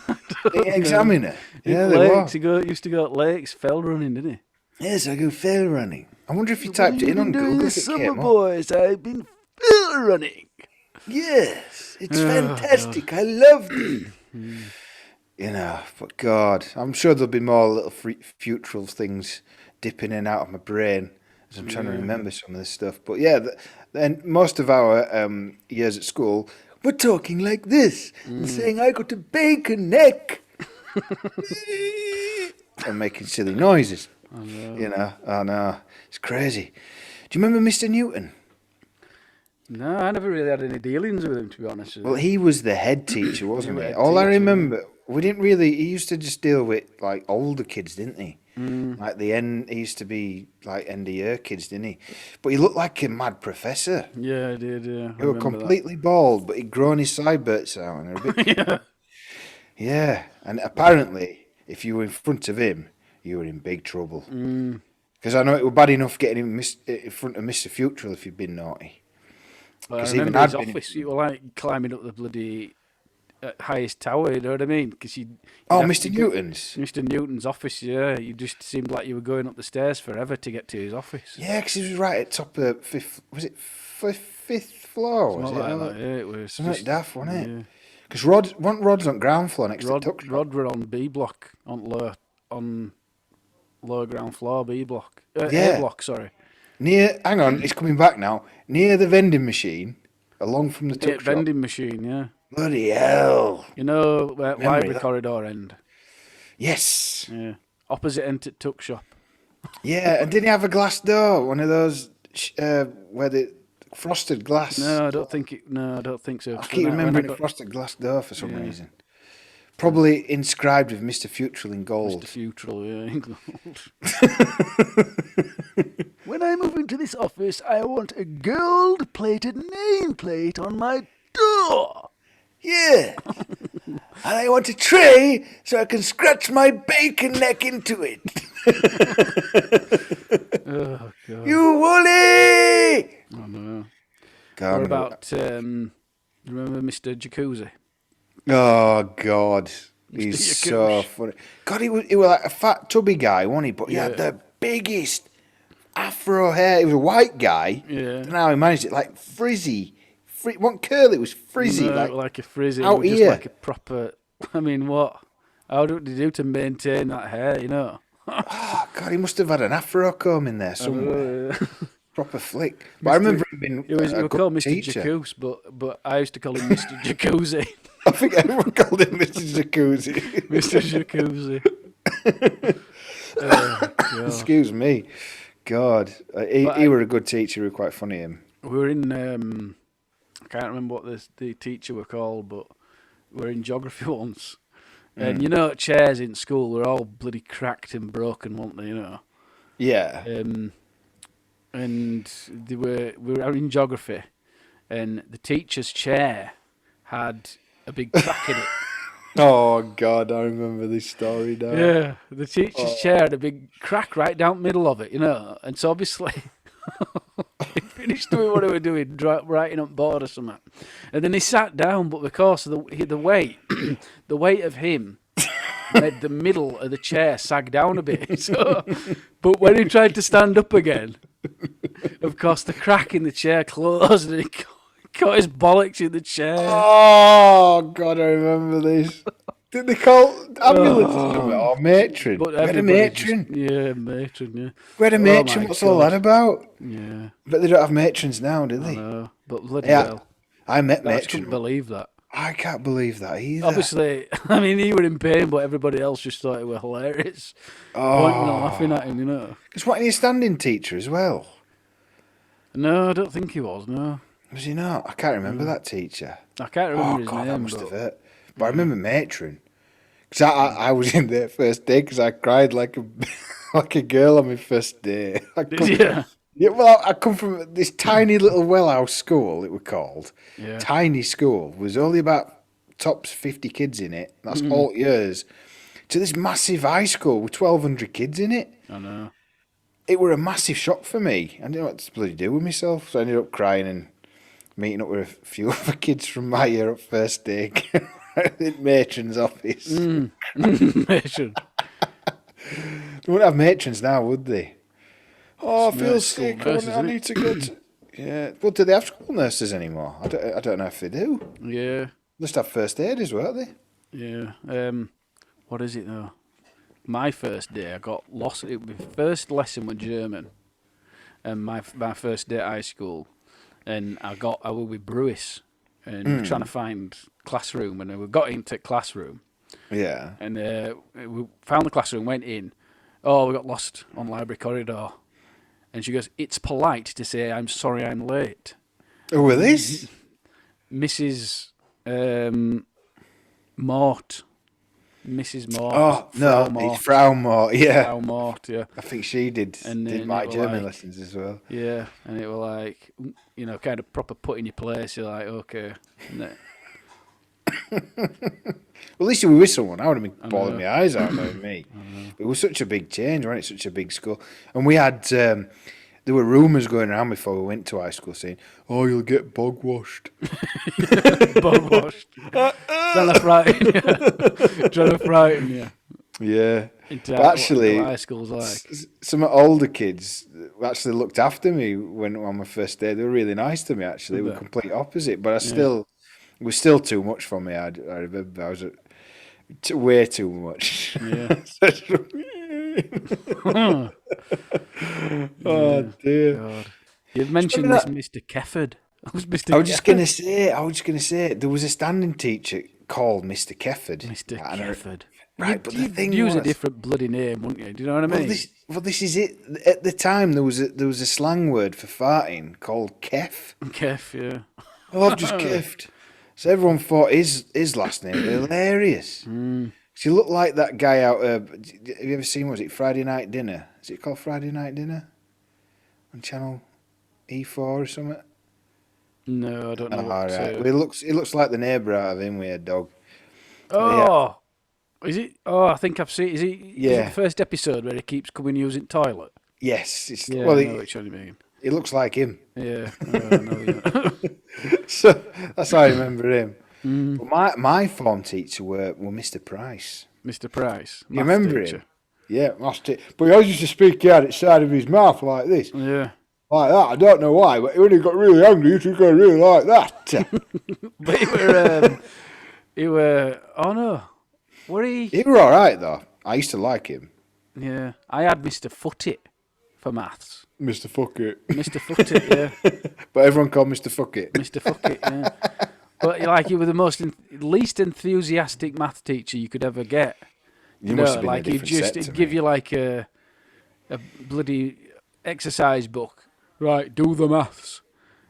The examiner. Yeah, they were. He used to go at lakes, fell running, didn't he? Yes, I go fell running. I wonder if you typed it in on Google. This summer, boys, I've been fell running. Yes, it's fantastic. God. I loved it. But God, I'm sure there'll be more little futural things dipping in and out of my brain as I'm trying to remember some of this stuff. But yeah, then most of our years at school, we're talking like this and saying, "I got a bacon neck," and making silly noises. I know. It's crazy. Do you remember Mr Newton? No, I never really had any dealings with him, to be honest. Well, he was the head teacher, wasn't he? All I remember, he used to just deal with, like, older kids, didn't he? Like he used to be, like, end of year kids, didn't he? But he looked like a mad professor. Yeah, I did, yeah. He was completely bald, but he'd grown his sideburns out. And a bit yeah, and apparently, if you were in front of him, you were in big trouble. Because I know it was bad enough getting him in front of Mr Futrell if you'd been naughty. Well, I remember his office, you were like climbing up the bloody highest tower, you know what I mean? Mr Newton's? Mr Newton's office, yeah. You just seemed like you were going up the stairs forever to get to his office. Yeah, because he was right at top of fifth floor, was it? Like that, yeah, it was. Something like daft, wasn't it? Because Rod's on ground floor next to the tuck shop. Rod were on B block, on lower ground floor, B block. Yeah. A block, sorry. Hang on, it's coming back now. Near the vending machine, along from the tuck shop. Vending machine, yeah. Bloody hell. You know, where Memory library that. corridor end. Yes. Yeah. Opposite end to tuck shop. Yeah, and didn't he have a glass door? One of those where the frosted glass. No, I don't think so. I keep remembering a frosted glass door for some reason. Probably inscribed with Mr Futrell in gold. Mr Futrell, yeah, in gold. When I move into this office, I want a gold-plated nameplate on my door. Yeah. And I want a tray so I can scratch my bacon neck into it. Oh, God. You woolly! Oh, no. God, What about, remember Mr Jacuzzi? Oh, God. He's Mr. so Yakush. funny. God, he was like a fat, tubby guy, wasn't he? But he had the biggest afro hair. He was a white guy. Yeah. I don't know how he managed it. Like frizzy. It wasn't curly, it was frizzy. No, like like a frizzy. out Just here. like a proper... I mean, what? How do you do to maintain that hair, you know? Oh, God, he must have had an afro comb in there somewhere. Proper flick. But I remember him being He was a good called Mr. teacher. Jacuzzi, but I used to call him Mr. Jacuzzi. I think everyone called him Mr. Jacuzzi. Mr. Jacuzzi. God. Excuse me. God. He were a good teacher. He were quite funny, him. We were in, I can't remember what the teacher were called, but we were in geography once. And you know, chairs in school were all bloody cracked and broken, weren't they, you know? Yeah. And we were out in geography, and the teacher's chair had a big crack in it. Oh, God, I remember this story now. Yeah, the teacher's chair had a big crack right down the middle of it, you know. And so obviously, he finished doing what he was doing, writing on board or something. And then he sat down, but because of the weight, the weight of him made the middle of the chair sag down a bit. So, but when he tried to stand up again, of course, the crack in the chair closed and he caught his bollocks in the chair. Oh, God, I remember this. Did they call ambulance or matron? But We had a everybody matron. Yeah, matron, yeah. We had a matron. my What's all God. that about? Yeah, But they don't have matrons now, do they? no, but bloody Yeah. hell. I met I just couldn't matron. believe that. I can't believe that either. Obviously, I mean, he were in pain, but everybody else just thought it were hilarious. Oh. Pointing and laughing at him, you know. Because wasn't he a standing teacher as well? No, I don't think he was, no. Was he not? I can't remember that teacher. I can't Oh, remember his God, that name, must have but hurt. But I remember matron. Because I was in there first day because I cried like a like a girl on my first day. yeah. Yeah, well, I come from this tiny little well house school, it was called. Yeah. Tiny school. Was only about tops 50 kids in it. That's all years. To this massive high school with 1,200 kids in it. I know. It were a massive shock for me. I didn't know what to bloody do with myself. So I ended up crying and meeting up with a few other kids from my year at first day. In matron's office. Matron. They wouldn't have matrons now, would they? Oh, I feel nurse- school sick. nurses, I isn't need to go to... Yeah. Well, do they have school nurses anymore? I don't know if they do. Yeah, They just have first aiders, weren't they? yeah. What is it, though? My first day, I got lost. My first lesson was German. And my first day at high school. And I was with Brewis. And we were trying to find classroom. And we got into classroom. Yeah. And we found the classroom, went in. Oh, we got lost on library corridor. And she goes, "It's polite to say I'm sorry I'm late." Who were this? Mrs. Mort. Mrs. Mort. Oh, Frau no, Mort. it's Frau Mort, yeah. Frau Mort, yeah. I think she did And then my it were German like- lessons as well. Yeah, and it was like, you know, kind of proper put in your place. You're like, okay. Well, at least you were with someone. I would have been bawling know. my eyes out knowing me. It was such a big change, wasn't it? Such a big school. And we had, there were rumours going around before we went to high school saying, "Oh, you'll get bog washed." Bog washed. Trying to frighten you. Trying to frighten you. Yeah. Into But what actually, high school's like. some older kids actually looked after me when on my first day. They were really nice to me, actually. They were Yeah. complete opposite. But I still, It was still too much for me. I remember I was way too much. Yeah. Oh dear. God. You'd mentioned this Mr. Kefford. Who's Mr. I was just gonna say, there was a standing teacher called Mr. Kefford. Mr. And Kefford. Right, but the You'd thing use was, a different bloody name, wouldn't you? Do you know what I mean? this is it. At the time, there was a slang word for farting called keff. Keff, yeah. Oh, I've just keffed. So everyone thought his last name was hilarious. She looked like that guy out. Have you ever seen? Was it Friday Night Dinner? Is it called Friday Night Dinner on Channel E4 or something? No, I don't know. Oh, all right. Well, it looks like the neighbour out of him with a dog. Oh, is it? Oh, I think I've seen. Is it Yeah. the first episode where he keeps coming using toilet? Yes. It's, Yeah, well, I know which one you mean. it looks like him. Yeah, I know. Yeah. So that's how I remember him. But my form teacher were Mr. Price. Mr. Price. You remember him? Yeah, master. But he always used to speak out the side of his mouth like this. Yeah. Like that. I don't know why, but when he got really angry, he used to go really like that. But he were. Oh no, were he? He were all right though. I used to like him. Yeah, I had Mr. Footit for maths. Mr. Fuck It. Mr. Footit, yeah. But everyone called Mr. Fuck It. Mr. Fuck It, yeah. But like you were the least enthusiastic math teacher you could ever get. You must have been like a different he'd give you like a bloody exercise book. Right, do the maths.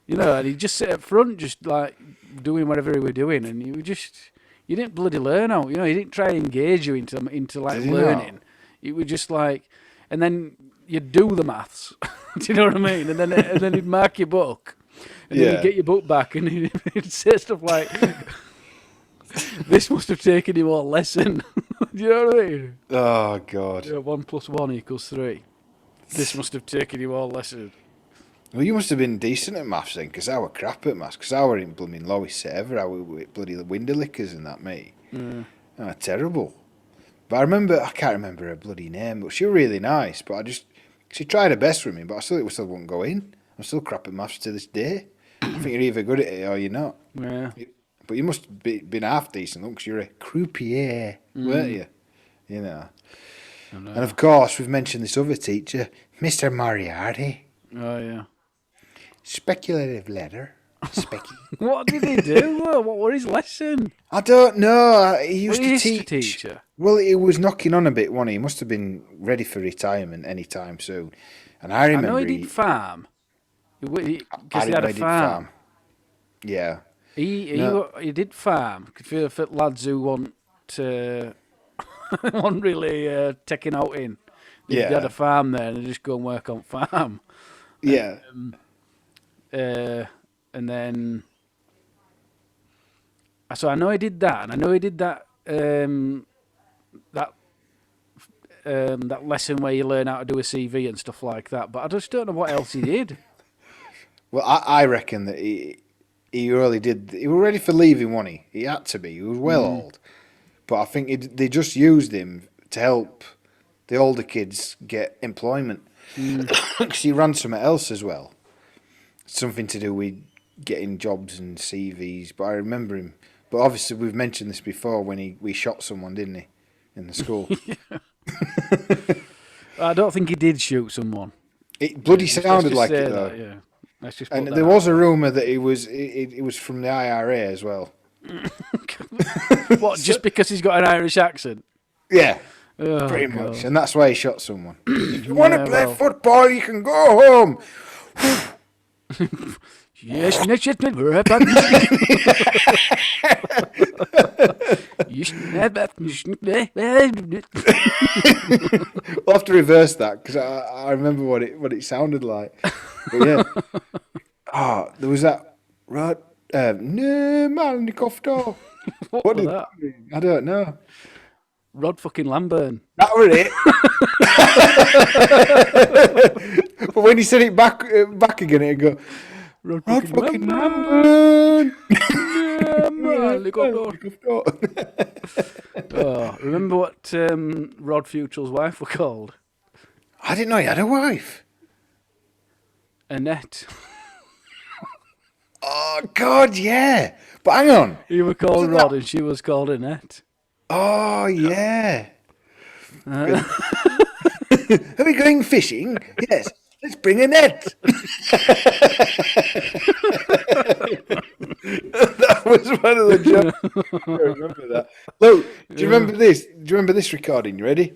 And he'd just sit up front, just like doing whatever he were doing, and you didn't bloody learn out. He didn't try and engage you into like learning. It was just like, and then you'd do the maths. Do you know what I mean? And then he'd mark your book. And then he'd get your book back and he'd say stuff like, this must have taken you all lesson. Do you know what I mean? Oh, God. 1 + 1 = 3. This must have taken you all lesson. Well, you must have been decent at maths then, because I were crap at maths, because I were in blooming lowest set ever. I were with bloody the window lickers and that, mate. Oh, terrible. But I can't remember her bloody name, but she was really nice, but she tried her best with me, but I still wouldn't go in. I'm still crap at maths to this day. I think you're either good at it or you're not. Yeah. But you must have been half decent, because you're a croupier, weren't you? And of course, we've mentioned this other teacher, Mr. Moriarty. Oh, yeah. Speculative letter. What did he do? What were his lesson? I don't know. He used to teach. teacher. Well, he was knocking on a bit, wasn't he? He must have been ready for retirement any time soon. And I remember I know he did farm. Because he had a farm. Yeah. He did farm for lads who want really taking out in. They had a farm there and they just go and work on farm. Yeah. And then, so I know he did that, and I know he did that that lesson where you learn how to do a CV and stuff like that. But I just don't know what else he did. Well, I reckon that he really did. He was ready for leaving, wasn't he? He had to be. He was well old. But I think they just used him to help the older kids get employment. Because he ran something else as well. Something to do with getting jobs and CVs. But I remember him. But obviously we've mentioned this before when we shot someone, didn't he? In the school. I don't think he did shoot someone. It bloody sounded like it though. That, yeah. Let's just and there was a rumour that it was from the IRA as well. What, just because he's got an Irish accent? Yeah, pretty much. And that's why he shot someone. If you want to play football, you can go home. Yes, We'll have to reverse that because I remember what it sounded like. But yeah. There was that right. No man, Kofto. What did that? I don't know. Rod fucking Lamburn. That was it. But when he said it back again, it'd go, Rod fucking Lamburn. Remember what Rod Futrell's wife were called? I didn't know he had a wife. Annette. Oh, God, yeah. But hang on. You were called Wasn't Rod that- and she was called Annette. Oh, yeah. Are we going fishing? Yes. Let's bring a net. That was one of the jokes. I remember that. Look, do you remember this? Do you remember this recording? You ready?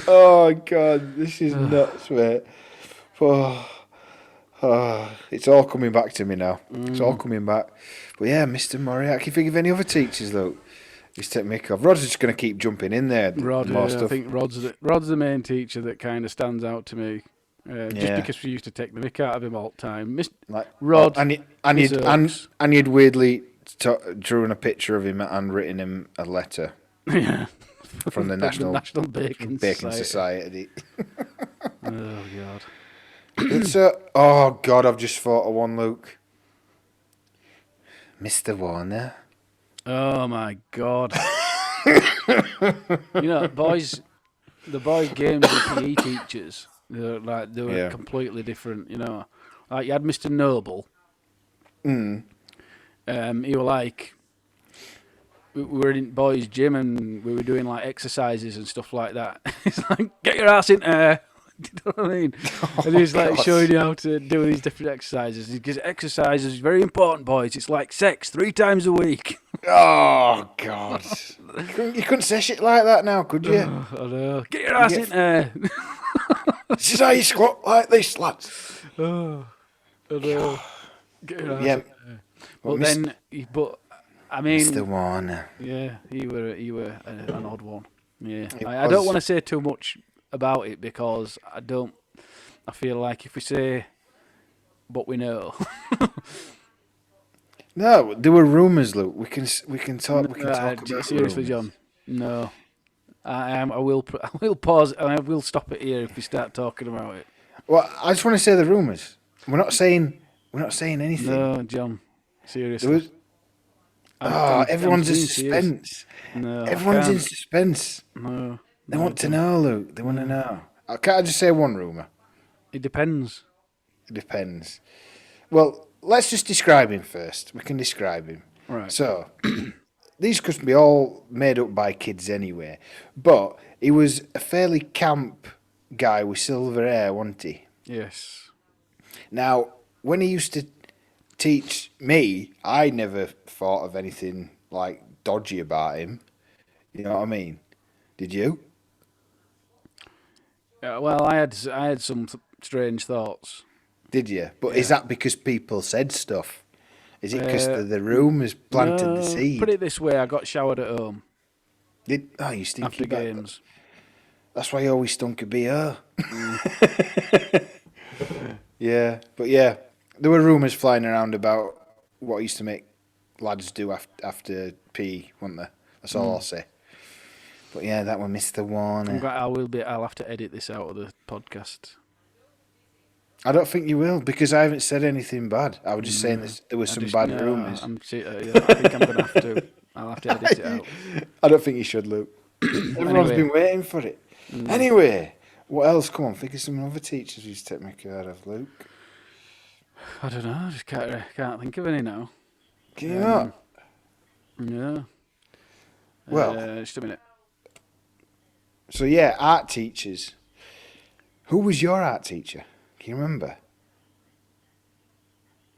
Oh God, this is nuts, mate. Oh, it's all coming back to me now. It's all coming back. But yeah, Mr. Moriarty. Can you think of any other teachers, though? He's taking mick off. Rod's just going to keep jumping in there. Rod, more I stuff. think Rod's the main teacher that kind of stands out to me. Just Yeah. because we used to take the mick out of him all the time. Like, Rod, and you'd weirdly drawn a picture of him and written him a letter yeah, from the National Bacon Society. Oh God. Oh God, I've just thought of one, Luke. Mr. Warner. Oh my God. The boys' games with PE teachers, they were completely different. Like you had Mr. Noble. He were like, we were in boys' gym and we were doing like exercises and stuff like that. He's like, get your ass in there. Do you know what I mean? And he's like showing you how to do these different exercises. Because exercise is very important, boys. It's like sex 3 times a week. Oh God! You couldn't say shit like that now, could you? I know. Get your ass in there. This is how you squat like this, lads. Oh, I know. Get your ass Yeah. in there. But I mean, Mr. Warner. yeah, you were an odd one. Yeah, It I don't was. want to say too much about it because I feel like if we say what we know, No, there were rumours, Luke. We can talk. We can talk about seriously, rumours. John. No, I will pause. I will stop it here if we start talking about it. Well, I just want to say the rumours. We're not saying anything. No, John. Seriously. There was, everyone's in being serious. suspense. No, I Everyone's in can't. suspense. No, They want to know, Luke. They want to know. Can't I just say one rumour? it depends. It depends. Well, let's just describe him first. We can describe him. Right. So, these could be all made up by kids anyway. But he was a fairly camp guy with silver hair, wasn't he? Yes. Now, when he used to teach me, I never thought of anything like dodgy about him. You know what I mean? Did you? Well, I had some strange thoughts. Did you? But is that because people said stuff? Is it because the rumours planted the seed? Put it this way: I got showered at home You stink after about games. That's why you always stunk of beer. Yeah, but yeah, there were rumours flying around about what used to make lads do after PE, weren't there? That's all I'll say. But yeah, that one, Mr. Warner. I'll have to edit this out of the podcast. I don't think you will, because I haven't said anything bad. I was just saying there was some bad rumours. I think I'm gonna have to. I'll have to edit it out. I don't think you should, Luke. Everyone's been waiting for it. Anyway, what else? Come on, think of some other teachers you used to take my care of, Luke. I don't know. I just can't think of any now. Can you not? No. Well, just a minute. so yeah, art teachers. Who was your art teacher? Can you remember?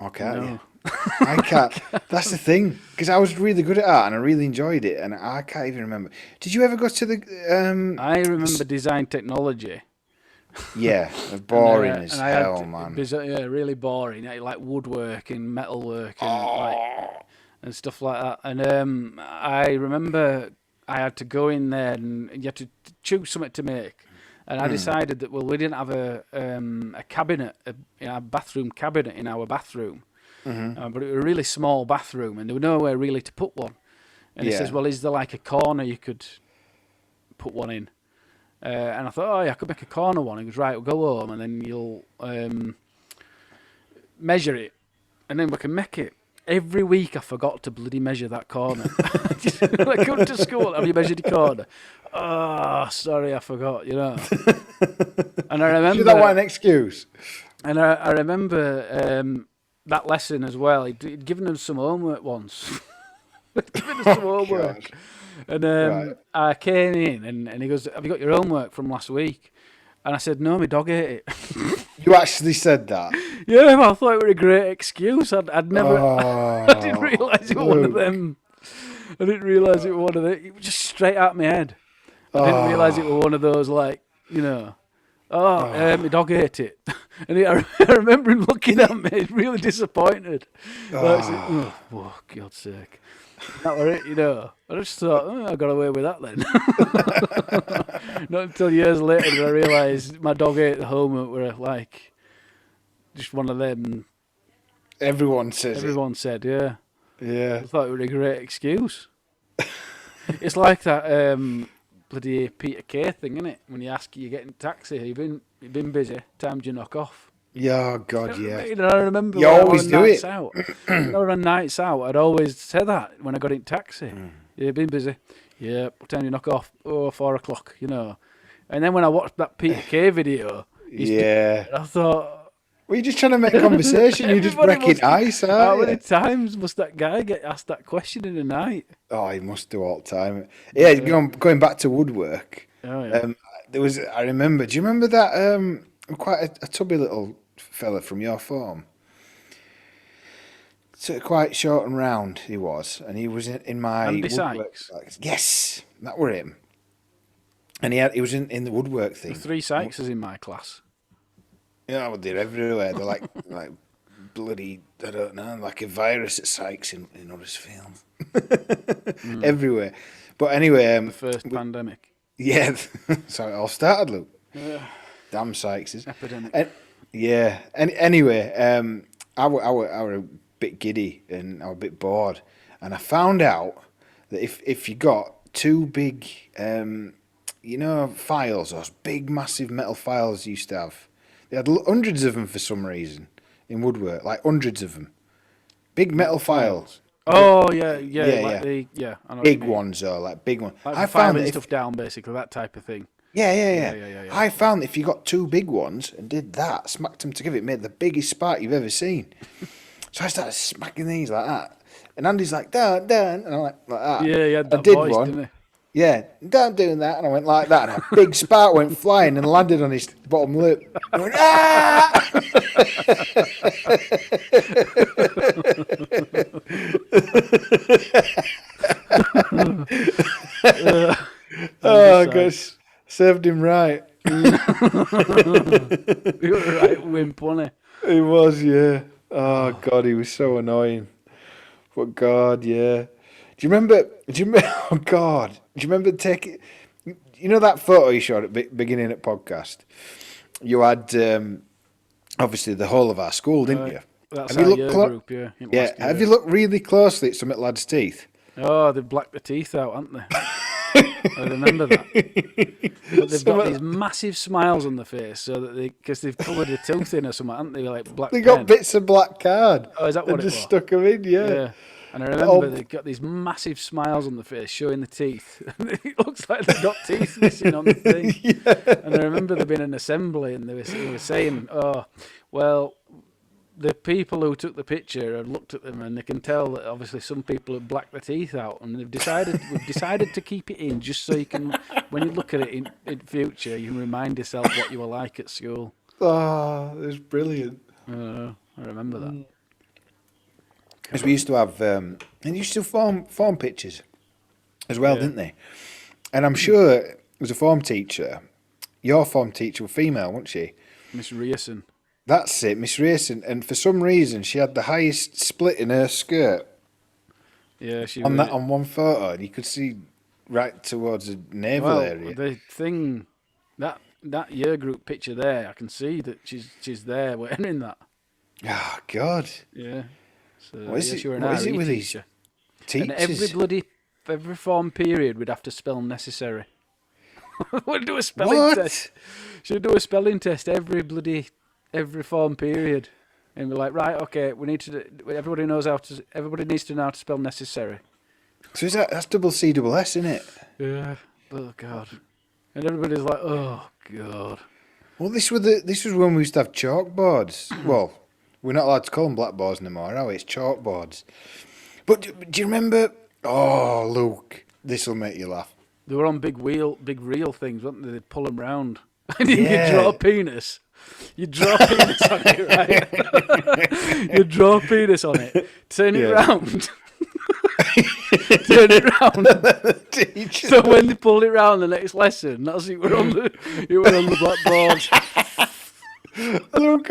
I can't. No. I can't. That's the thing, because I was really good at art and I really enjoyed it, and I can't even remember. Did you ever go to the? I remember design technology. Yeah, boring And, as and I hell, had man. Yeah, really boring. Like woodwork and metalwork and and stuff like that. And I remember I had to go in there and you had to choose something to make. And I decided that we didn't have a cabinet, a bathroom cabinet in our bathroom, but it was a really small bathroom, and there was nowhere really to put one. And he says, "Well, is there like a corner you could put one in?" And I thought, "Oh yeah, I could make a corner one." He goes, "Right, we'll go home, and then you'll measure it, and then we can make it. Every week I forgot to bloody measure that corner. I come to school, have you measured your corner? Oh, sorry, I forgot, And I remember... that was an excuse. And I remember that lesson as well. He'd given us some homework once. Given us some homework. God. And I came in and he goes, have you got your homework from last week? And I said, no, my dog ate it. You actually said that? Yeah, I thought it was a great excuse. I'd never... I didn't realise it was one of them. I didn't realise it was one of them. It was just straight out my head. I didn't realise it was one of those, like, my dog ate it. And I remember him looking at me, really disappointed. Like, God's sake. That were it, I just thought, I got away with that then. Not until years later did I realise my dog ate the homework were like just one of them. Everyone says Everyone said, yeah. Yeah. I thought it was a great excuse. It's like that bloody Peter Kay thing, isn't it? When you ask, you get in a taxi, you've been busy, time do you knock off? Yeah, oh God, yeah. I remember you always do it. On nights out, I'd always say that when I got in taxi. Yeah, been busy. Yeah, what time do you knock off? 4 o'clock, And then when I watched that Peter Kay video, I thought... Were you just trying to make conversation? You're just breaking ice, aren't you? How many times must that guy get asked that question in a night? Oh, he must do all the time. Yeah, going back to woodwork. Oh, yeah. I remember, do you remember that quite a tubby little fella from your form? So quite short and round he was, and he was in my Andy woodwork. Sykes? Yes, that were him. And he was in the woodwork thing. The 3 Sykeses in my class. Yeah, well, they're everywhere. They're like bloody, I don't know, like a virus at Sykes in Huddersfield. Everywhere. But anyway... the first pandemic. Yeah, so it all started, Luke. Yeah. Damn Sykeses. Epidemic. Yeah. Anyway, I were a bit giddy and I was a bit bored. And I found out that if you got 2 big, files, those big, massive metal files you used to have, they had hundreds of them for some reason in woodwork, like hundreds of them. Big metal files. Oh, yeah. I know big ones, though, like big ones. Like I found stuff down, basically, that type of thing. Yeah. I found that if you got 2 big ones and did that, smacked them together, it made the biggest spark you've ever seen. So I started smacking these like that. And Andy's like, dun, and I'm like that. Yeah, he had that I did voice, one. didn't he? Yeah, don't do that. And I went like that. And a big spark went flying and landed on his bottom lip. I went, ah! Oh, gosh. Served him right. You were right, wimp, wasn't he? He was, yeah. Oh, God, he was so annoying. But, God, yeah. Do you remember, oh, God, do you remember taking, that photo you showed at beginning at podcast? You had, obviously, the whole of our school, didn't you? That's our year group, yeah. Yeah, have you looked really closely at some lads' teeth? Oh, they've blacked the teeth out, haven't they? I remember that. But they've got these massive smiles on their face, so that because they've coloured a tooth in or something, haven't they? Like black. They got bits of black card. Oh, is that what and it just was? Stuck them in, yeah. And I remember they've got these massive smiles on the face, showing the teeth. It looks like they've got teeth missing on the thing. Yeah. And I remember there being an assembly, and they were saying, "Oh, well, the people who took the picture have looked at them, and they can tell that obviously some people have blacked their teeth out, and we've decided to keep it in just so you can, when you look at it in future, you can remind yourself what you were like at school." Oh, it was brilliant. I remember that. Because we used to have, and used to form pictures as well, didn't they? And I'm sure it was a form teacher. Your form teacher was female, wasn't she? Miss Rearson. That's it, Miss Rearson. And for some reason, she had the highest split in her skirt. Yeah, she on one photo, and you could see right towards the navel area. The thing, that year group picture there, I can see that she's there wearing that. Oh, God. Yeah. So, what is it with these teachers? And every form period would have to spell necessary. We'll do a spelling test. Should do a spelling test every form period. And we're like, right, okay, we need to. Everybody knows how to. Everybody needs to know how to spell necessary. So that's double C double S, isn't it? Yeah. Oh God. And everybody's like, oh God. Well, this was when we used to have chalkboards. Well, we're not allowed to call them blackboards anymore, are we? It's chalkboards. But do you remember? Oh, Luke, this will make you laugh. They were on big reel things, weren't they? They'd pull them round. And Yeah. you draw a penis. You draw a penis on it, right? You draw a penis on it. Turn it round. Turn it round. So when they pulled it round the next lesson, that's it. We're on the blackboard. Look,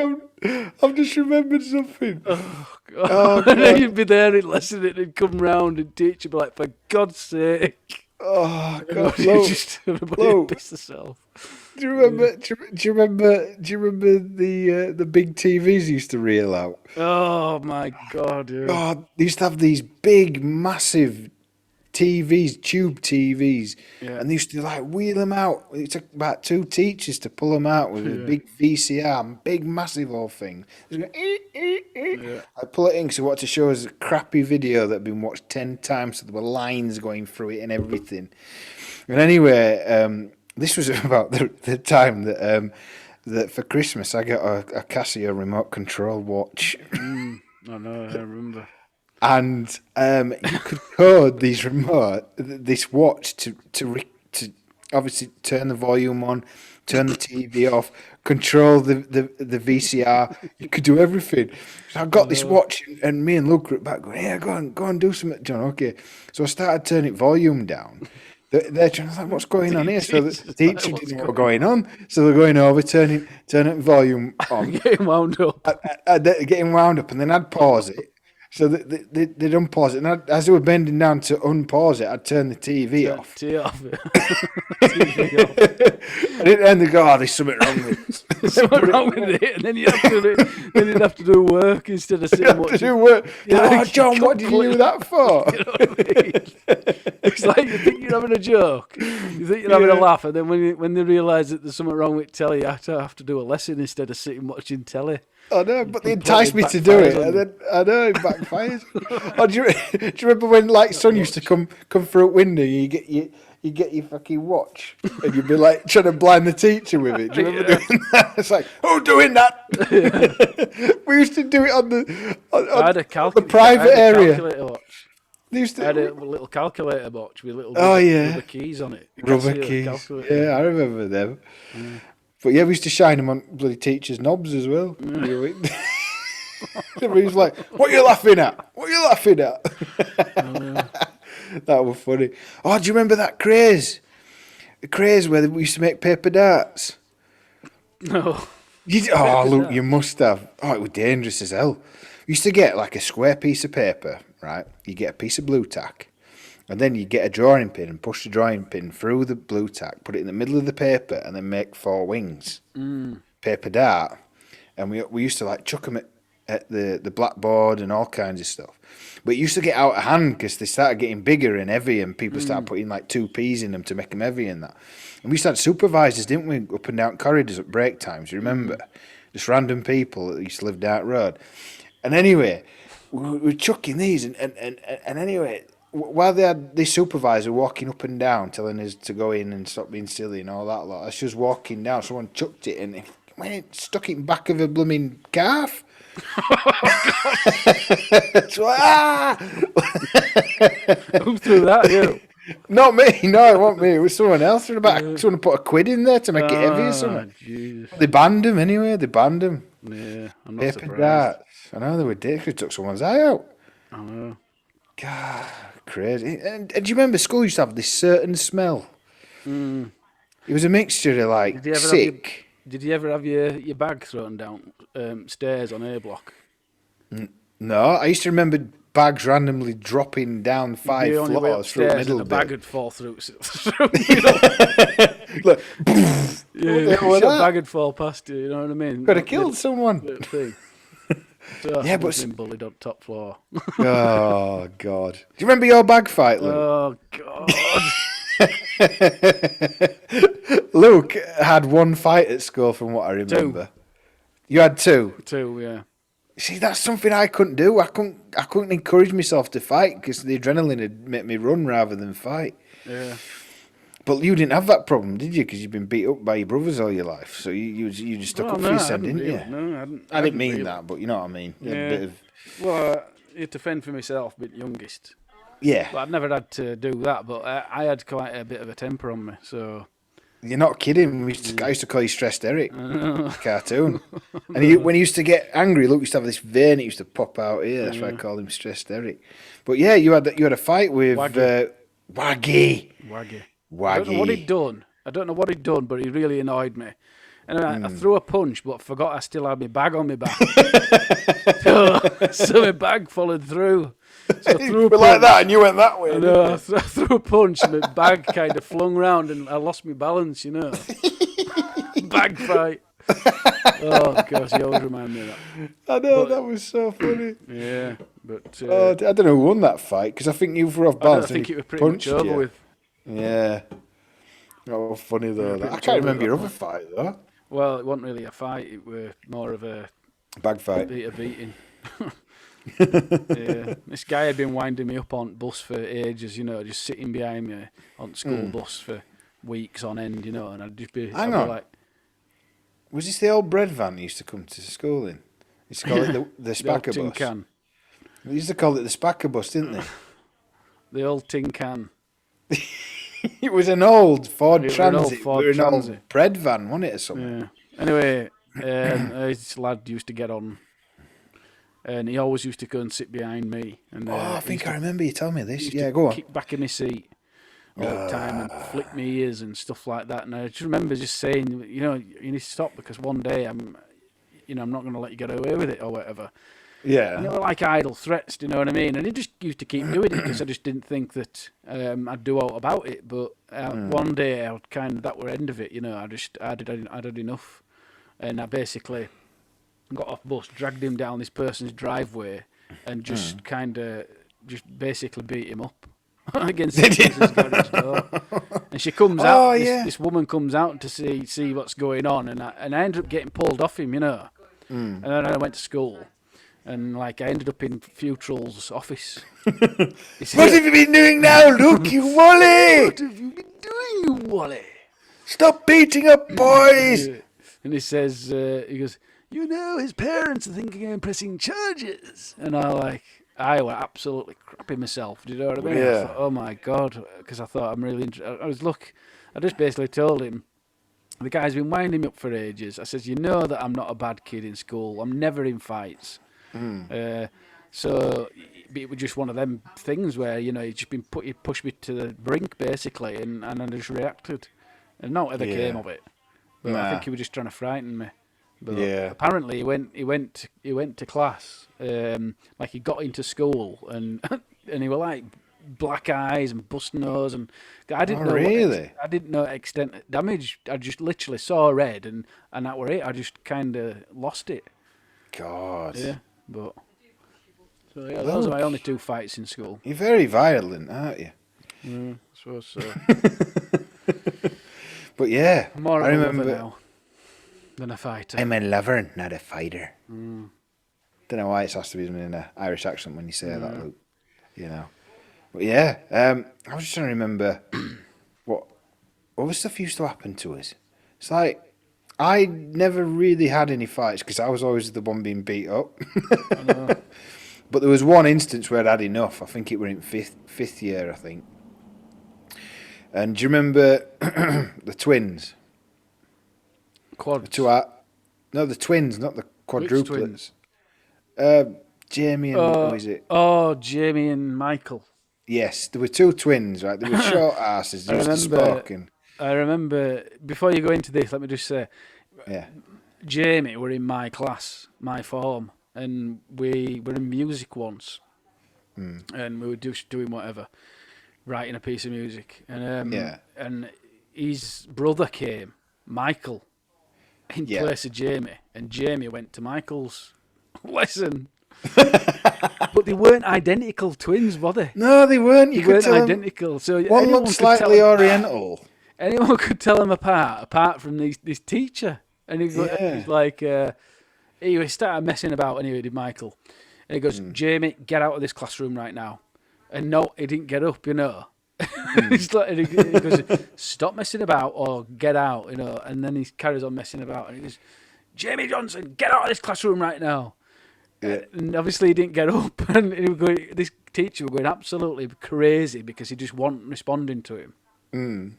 I've just remembered something. Oh God! And then you'd be there in lesson, and it'd come round and teach you, be like, for God's sake! Oh God! Everybody would piss themselves. Do you remember? Do you remember the big TVs used to reel out? Oh my God! Yeah. Oh, they used to have these big, massive TVs, tube TVs, and they used to like wheel them out. It took about 2 teachers to pull them out with a big VCR, big, massive old thing. I pull it in because I wanted to show us a crappy video that had been watched 10 times, so there were lines going through it and everything. And anyway, this was about the time that for Christmas I got a Casio remote control watch. I know, I remember. And you could code this watch to obviously turn the volume on, turn the TV off, control the VCR. You could do everything. So I got this watch, and me and Luke were back going, "Yeah, go on, do something, John." Okay, so I started turning volume down. They're trying to like, what's going on here? So the teacher didn't know what was going on. So they're going over, turning volume on, Getting wound up, getting wound up, and then I'd pause it. So they'd unpause it, and as they were bending down to unpause it, I'd turn the TV off. TV off. And they go, "Oh, there's something wrong with it." There's something wrong with it, and then you'd have to do work instead of sitting watching. Do work. Oh, John, what did you do that for? You know what I mean? It's like you think you're having a joke, you think you're having a laugh, and then when they realise that there's something wrong with telly, you have to do a lesson instead of sitting watching telly. I know, but they enticed me to do it, and then I know it backfires. Oh, do you remember when like sun used to come through a window? You get your fucking watch, and you'd be like trying to blind the teacher with it. Do you remember doing that? It's like, who's doing that? We used to do it on I had a the private area. Calculator watch. They used to, I had a little calculator watch with little rubber keys on it. Rubber keys. Yeah, I remember them. But yeah, we used to shine them on bloody teachers' knobs as well. Everybody was like, "What are you laughing at? What are you laughing at?" That was funny. Oh, do you remember that craze? The craze where we used to make paper darts? No. Look, you must have. Oh, it was dangerous as hell. You used to get like a square piece of paper, right? You get a piece of blue tack. And then you get a drawing pin and push the drawing pin through the blue tack, put it in the middle of the paper, and then make 4 wings. Paper dart. And we used to like chuck them at the blackboard and all kinds of stuff. But it used to get out of hand because they started getting bigger and heavy, and people started putting like 2p's in them to make them heavy and that. And we used to have supervisors, didn't we, up and down corridors at break times, you remember? Just random people that used to live down the road. And anyway, we were chucking these, and anyway, while they had this supervisor walking up and down, telling us to go in and stop being silly and all that lot, as she was walking down, someone chucked it and it went, stuck it in the back of a blooming calf. So, Who threw that? You? Not me, no, it wasn't me. It was someone else. Someone put a quid in there to make it heavy or something. Jesus. They banned him anyway. They banned him. Yeah, I'm not Paper surprised. darts. I know they were ridiculous. Took someone's eye out. I know. God, crazy. And do you remember school used to have this certain smell? It was a mixture of like sick. Did you ever have your bag thrown down stairs on A block? No, I used to remember bags randomly dropping down 5 floors through the middle of the of bag it. would fall through. Look, Your bag would fall past you. You know what I mean? could have killed someone. Thing. So Yeah, but been bullied on top floor. Oh God! Do you remember your bag fight, Luke? Oh God! Luke had 1 fight at school, from what I remember. You had 2. 2, yeah. See, that's something I couldn't do. I couldn't encourage myself to fight because the adrenaline would make me run rather than fight. Yeah. But you didn't have that problem, did you? Because you've been beat up by your brothers all your life, so you just stuck up for yourself, didn't you? No, I didn't mean that, but you know what I mean. You had a bit of... Well, I had to fend for myself, being youngest. Yeah. But I'd never had to do that. But I had quite a bit of a temper on me, so. You're not kidding. I used to call you Stressed Eric, cartoon. And when he used to get angry, Luke used to have this vein. It used to pop out here. That's why I called him Stressed Eric. But yeah, you had a fight with Waggy. Waggy. Waggy. I don't know what he'd done, but he really annoyed me. And I threw a punch, but forgot I still had my bag on my back. so my bag followed through. So I threw a punch, like that, and you went that way. I threw a punch, and my bag kind of flung round, and I lost my balance, Bag fight. Oh, gosh, you always remind me of that. I know, that was so funny. Yeah, but... I don't know who won that fight, because I think you were off balance. I think it was pretty much over with. Yeah. Oh, funny, though. I can't remember your other fight, though. Well, it wasn't really a fight. It was more of a... Bag fight. A beating. Yeah. This guy had been winding me up on bus for ages, just sitting behind me on the school bus for weeks on end, and I'd just be... Hang on. Like, was this the old bread van he used to come to school in? He used to call it the Spacker tin bus. Can. They used to call it the Spacker bus, didn't they? The old tin can. It was an old Ford It Transit. Ford An Transit. old bread van, wasn't it, or something? Yeah. Anyway, this lad used to get on, and he always used to go and sit behind me. And I think I remember you telling me this. Yeah, go on. Kick back in my seat all the time and flick my ears and stuff like that. And I just remember just saying, you need to stop because one day I'm not going to let you get away with it or whatever. Yeah. Like idle threats, do you know what I mean? And he just used to keep doing it because I just didn't think that I'd do out about it. But one day, that were the end of it, I'd had enough. And I basically got off bus, dragged him down this person's driveway and just basically beat him up against the garage door. And she comes out, this woman comes out to see what's going on. And I ended up getting pulled off him, And then I went to school. And I ended up in Futrell's office. What have you been doing now, Luke, you Wally? What have you been doing, you Wally? Stop beating up boys! And he says, he goes, his parents are thinking of pressing charges. And I were absolutely crapping myself. Do you know what I mean? Yeah. I thought, oh my God, because I thought I'm really I just basically told him, the guy's been winding me up for ages. I says, that I'm not a bad kid in school. I'm never in fights. So it was just one of them things where he pushed me to the brink basically, and I just reacted, and not ever came of it. But I think he was just trying to frighten me. But apparently he went to class, he got into school, and and he were like black eyes and bust nose, and I didn't know I didn't know extent of damage. I just literally saw red, and that were it. I just kind of lost it. God. Yeah. But those are my only 2 fights in school. You're very violent, aren't you? I suppose so. But yeah, I'm more of a lover now than a fighter. I'm a lover, not a fighter. Don't know why it has to be in an Irish accent when you say that, Luke. But yeah, I was just trying to remember what was stuff used to happen to us. It's like I never really had any fights because I was always the one being beat up. But there was one instance where I'd had enough. I think it were in fifth year, I think. And do you remember the twins? Quads. The twins, not the quadruplets. Jamie and who is it? Oh, Jamie and Michael. Yes, there were 2 twins, right? They were short asses. They used to spark. I remember, before you go into this, let me just say, Jamie were in my class, my form, and we were in music once, and we were just doing whatever, writing a piece of music, and his brother came, Michael, in place of Jamie, and Jamie went to Michael's lesson. But they weren't identical twins, were they? No, they weren't. You could tell identical. So one looked slightly oriental. Anyone could tell them apart from this teacher. And he's like, he started messing about anyway, did Michael. And he goes, Jamie, get out of this classroom right now. And no, he didn't get up, He's like, and he goes, stop messing about or get out, And then he carries on messing about and he goes, Jamie Johnson, get out of this classroom right now. Yeah. And obviously he didn't get up, and this teacher was going absolutely crazy because he just wasn't responding to him.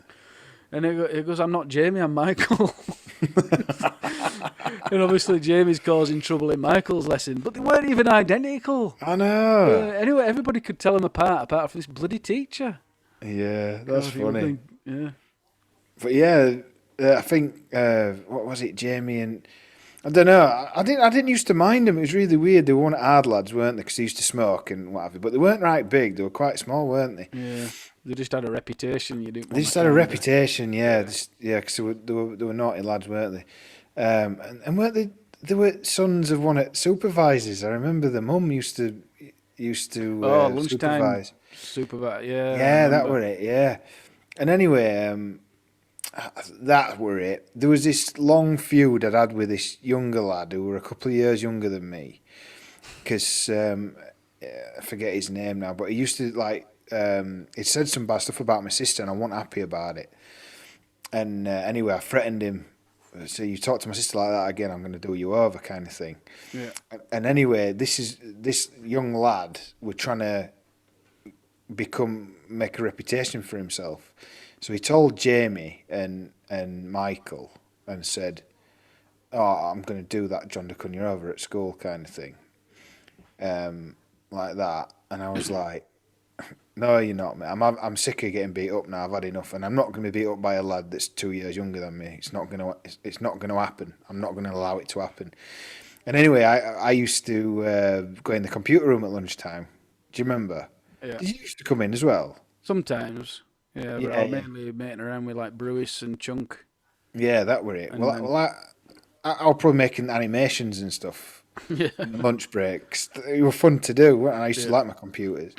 And he goes, I'm not Jamie, I'm Michael. And obviously Jamie's causing trouble in Michael's lesson, but they weren't even identical. I know. Anyway, everybody could tell them apart from this bloody teacher. Yeah, that's funny. Yeah. But yeah, I think what was it, Jamie and I don't know. I didn't used to mind them. It was really weird. They weren't hard lads, weren't they? Because they used to smoke and what have you. But they weren't right big. They were quite small, weren't they? Yeah. They just had a reputation. They just had a reputation, yeah. Because they were naughty lads, weren't they? And weren't they? They were sons of one of supervisors. I remember the mum used to lunchtime supervise. Yeah. Yeah, that were it. Yeah. And anyway, that were it. There was this long feud I'd had with this younger lad who were a couple of years younger than me. Because I forget his name now, but he used to he said some bad stuff about my sister, and I wasn't happy about it. And anyway, I threatened him. So you talk to my sister like that again, I'm going to do you over, kind of thing. Yeah. And anyway, this young lad was trying to make a reputation for himself. So he told Jamie and Michael and said, "Oh, I'm going to do that John DeCunha over at school," kind of thing, like that. And I was like, "No, you're not, mate. I'm sick of getting beat up now. I've had enough, and I'm not going to be beat up by a lad that's 2 years younger than me. It's not going to happen. I'm not going to allow it to happen." And anyway, I used to go in the computer room at lunchtime. Do you remember? Yeah. Did you used to come in as well? Sometimes. Yeah, but I'm mainly mating around with like Brewis and Chunk. Yeah, that were it. I was probably making animations and stuff. Yeah. Lunch breaks. They were fun to do, and I used to like my computers.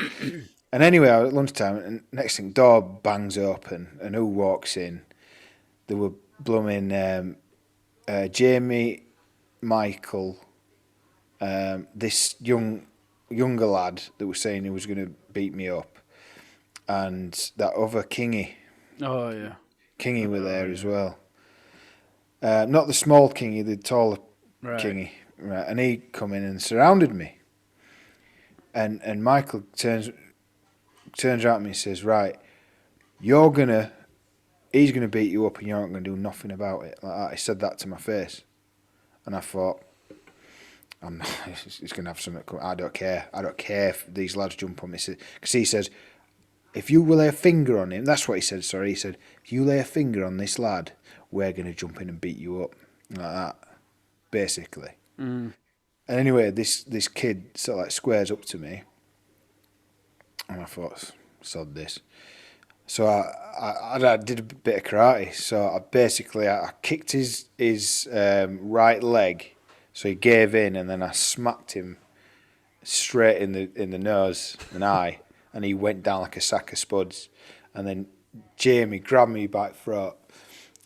And anyway, I was at lunchtime, and next thing, door bangs open, and who walks in? There were blooming Jamie, Michael, this younger lad that was saying he was going to beat me up, and that other Kingy. Oh, yeah. Kingy were there as well. Not the small Kingy, the taller Kingy. Right, and he come in and surrounded me. And Michael turns around at me and says, "Right, he's gonna beat you up and you're not gonna do nothing about it." Like that. He said that to my face. And I thought, I'm not, he's gonna have something come. I don't care if these lads jump on me. Because he says, if you lay a finger on him, that's what he said, sorry. He said, if you lay a finger on this lad, we're going to jump in and beat you up. Like that, basically. And anyway, this kid sort of squares up to me. And I thought, sod this. So I did a bit of karate. So I kicked his right leg. So he gave in, and then I smacked him straight in the nose and eye. And he went down like a sack of spuds. And then Jamie grabbed me by the throat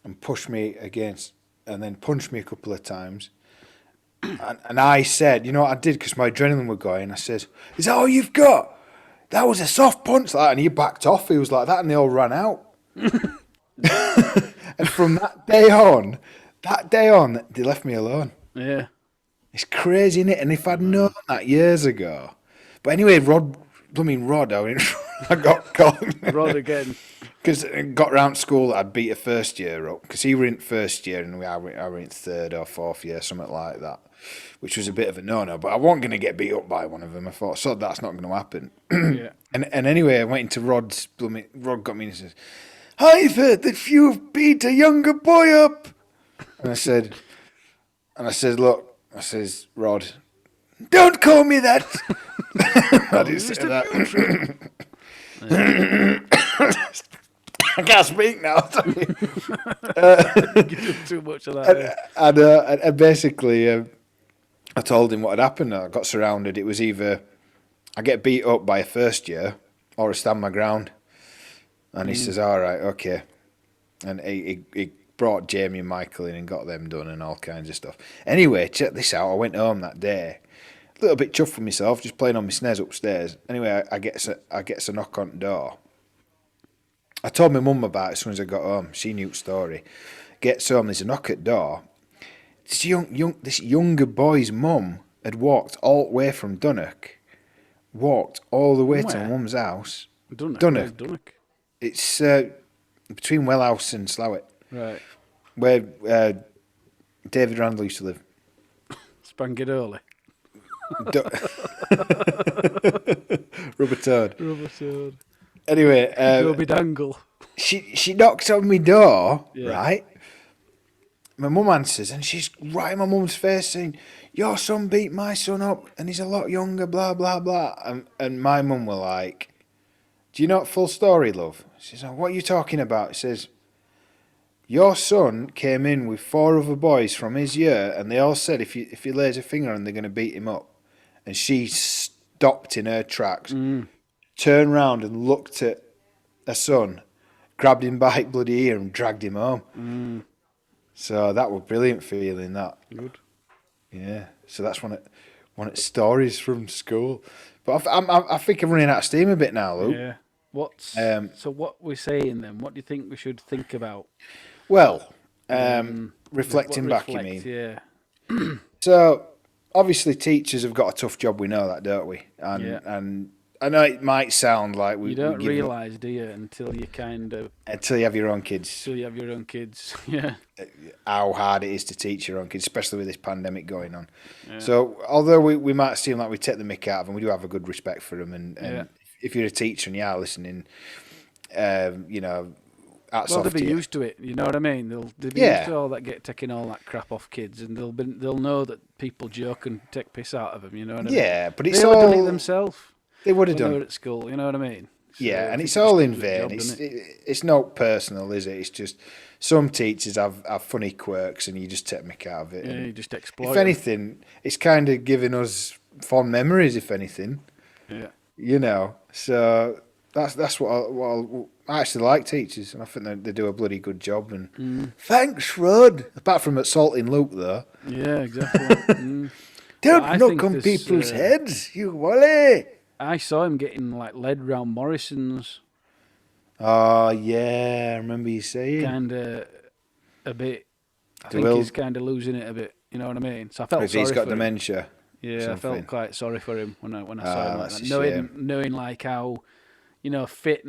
and pushed me against, and then punched me a couple of times. And I said, you know what I did, because my adrenaline was going, I said, "Is that all you've got? That was a soft punch." Like that. And he backed off. He was like that, and they all ran out. And from that day on, they left me alone. Yeah. It's crazy, isn't it? And if I'd known that years ago. But anyway, Rod, I got caught. Rod again. Because I got round to school, I'd beat a first year up. Because he were in first year and I were in third or fourth year, something like that. Which was a bit of a no-no. But I wasn't going to get beat up by one of them. I thought, so that's not going to happen. Yeah. And anyway, I went into Rod got me and he says, "I've heard that you've beat a younger boy up." And I said, "Look," I says, "Rod, don't call me that." I didn't say that. I can't speak now. Too much of that. And basically, I told him what had happened. I got surrounded. It was either I get beat up by a first year or I stand my ground. And he says, "All right, okay." And he brought Jamie and Michael in and got them done and all kinds of stuff. Anyway, check this out. I went home that day, a little bit chuffed with myself, just playing on my SNES upstairs. Anyway, I gets a knock on the door. I told my mum about it as soon as I got home. She knew the story. Gets home, there's a knock at the door. This younger boy's mum had walked all the way from Dunnock, walked all the way to my mum's house. Dunnock. It's between Wellhouse and Slowett. Right. Where David Randall used to live. Spangidoli. Rubber Toad. Rubber Toad. Anyway, Goby Dangle. She knocks on my door, Yeah. right? My mum answers, and she's right in my mum's face saying, "Your son beat my son up, and he's a lot younger, blah, blah, blah." And my mum were like, "Do you know full story, love?" She says, "What are you talking about?" She says, "Your son came in with 4 other boys from his year, and they all said if he lays a finger on, they're going to beat him up." And she stopped in her tracks, turned round and looked at her son, grabbed him by bloody ear and dragged him home. So that was brilliant feeling, that. Good. Yeah. So that's one of the stories from school. But I think I'm running out of steam a bit now, Luke. Yeah. So what we're saying then? What do you think we should think about? Well, reflecting back, you mean? Yeah. So obviously teachers have got a tough job. We know that, don't we? And I know it might sound like you don't realise, do you, until you until you have your own kids. Until you have your own kids, yeah. How hard it is to teach your own kids, especially with this pandemic going on. Yeah. So although we might seem like we take the mick out of them, we do have a good respect for them. And if you're a teacher and you are listening, you know, they'll be used to it. You know what I mean? They'll be used to all that, taking all that crap off kids, and they'll know that people joke and take piss out of them. You know what I mean? Yeah, but it's they all would have done it themselves. They would have when done they were at school. You know what I mean? So yeah, and it's all in vain. It's not personal, is it? It's just some teachers have funny quirks, and you just take mick out of it. Yeah, you just exploit. If anything, it's kind of giving us fond memories. If anything, yeah, you know. So that's what I actually like teachers, and I think they do a bloody good job. And thanks, Rod. Apart from assaulting Luke, though. Yeah, exactly. Don't knock on people's heads, you wally. I saw him getting like lead round Morrison's. Oh yeah, I remember you saying. Kind of a bit. I think he's kind of losing it a bit. You know what I mean? So I felt sorry he's got for dementia. Him. Yeah, I felt quite sorry for him when I saw him. Like that. Knowing like how, you know, fit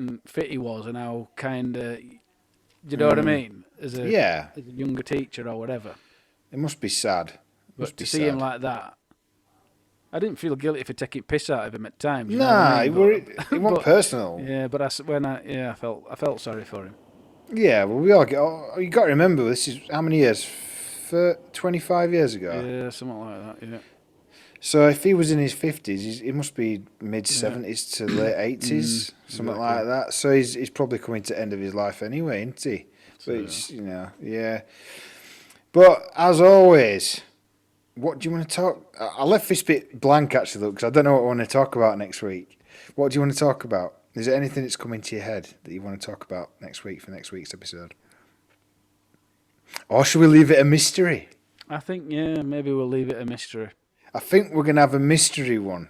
he was, and how kind of, you know what I mean, as a younger teacher or whatever. It must be sad. But to see him like that, I didn't feel guilty for taking piss out of him at times. Nah, it wasn't personal. Yeah, but I felt sorry for him. Yeah, well, we all get. You got to remember, this is how many years? 25 years ago. Yeah, something like that. Yeah. So if he was in his 50s, he must be mid 70s to late 80s, something like that. So he's probably coming to the end of his life anyway, isn't he? But it's, you know, yeah. But as always, what do you want to talk? I left this bit blank actually, because I don't know what I want to talk about next week. What do you want to talk about? Is there anything that's coming to your head that you want to talk about next week for next week's episode? Or should we leave it a mystery? I think, maybe we'll leave it a mystery. I think we're going to have a mystery one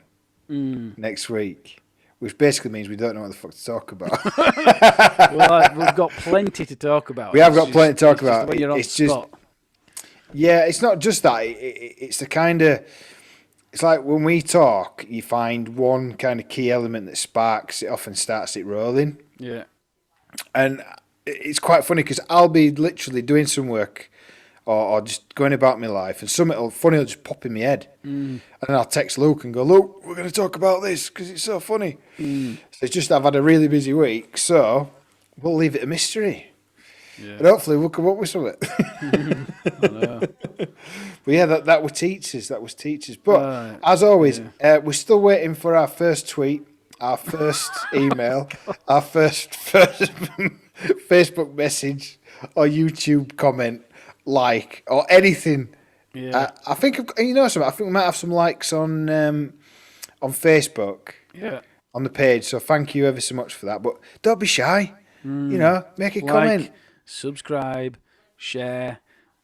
next week, which basically means we don't know what the fuck to talk about. Well, we've got plenty to talk about. We have got plenty to talk about. It's not just that. It's the kind of... It's like when we talk, you find one kind of key element that sparks it off and starts it rolling. Yeah. And it's quite funny because I'll be literally doing some work or just going about my life, and something funny will just pop in my head. And then I'll text Luke and go, "Luke, we're going to talk about this because it's so funny." So it's just I've had a really busy week, so we'll leave it a mystery. Yeah. And hopefully we'll come up with something. I know. But yeah, that was teachers. But as always, we're still waiting for our first tweet, our first email, our first Facebook message or YouTube comment, like, or anything. Yeah. I think something. I think we might have some likes on Facebook. Yeah. On the page. So thank you ever so much for that. But don't be shy. You know, make a comment. Subscribe, share,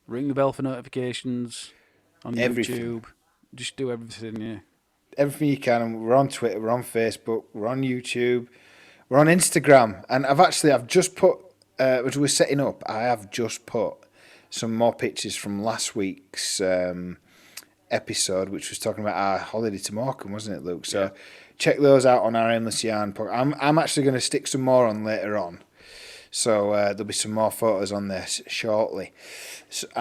ring the bell for notifications on Everything. YouTube. Just do everything, yeah. Everything you can. And we're on Twitter, we're on Facebook, we're on YouTube, we're on Instagram. And I've just put, as we're setting up, I have just put some more pictures from last week's episode, which was talking about our holiday to Morecambe, wasn't it, Luke? So check those out on our Aimless Yarn podcast. I'm actually going to stick some more on later on. So there'll be some more photos on there shortly. So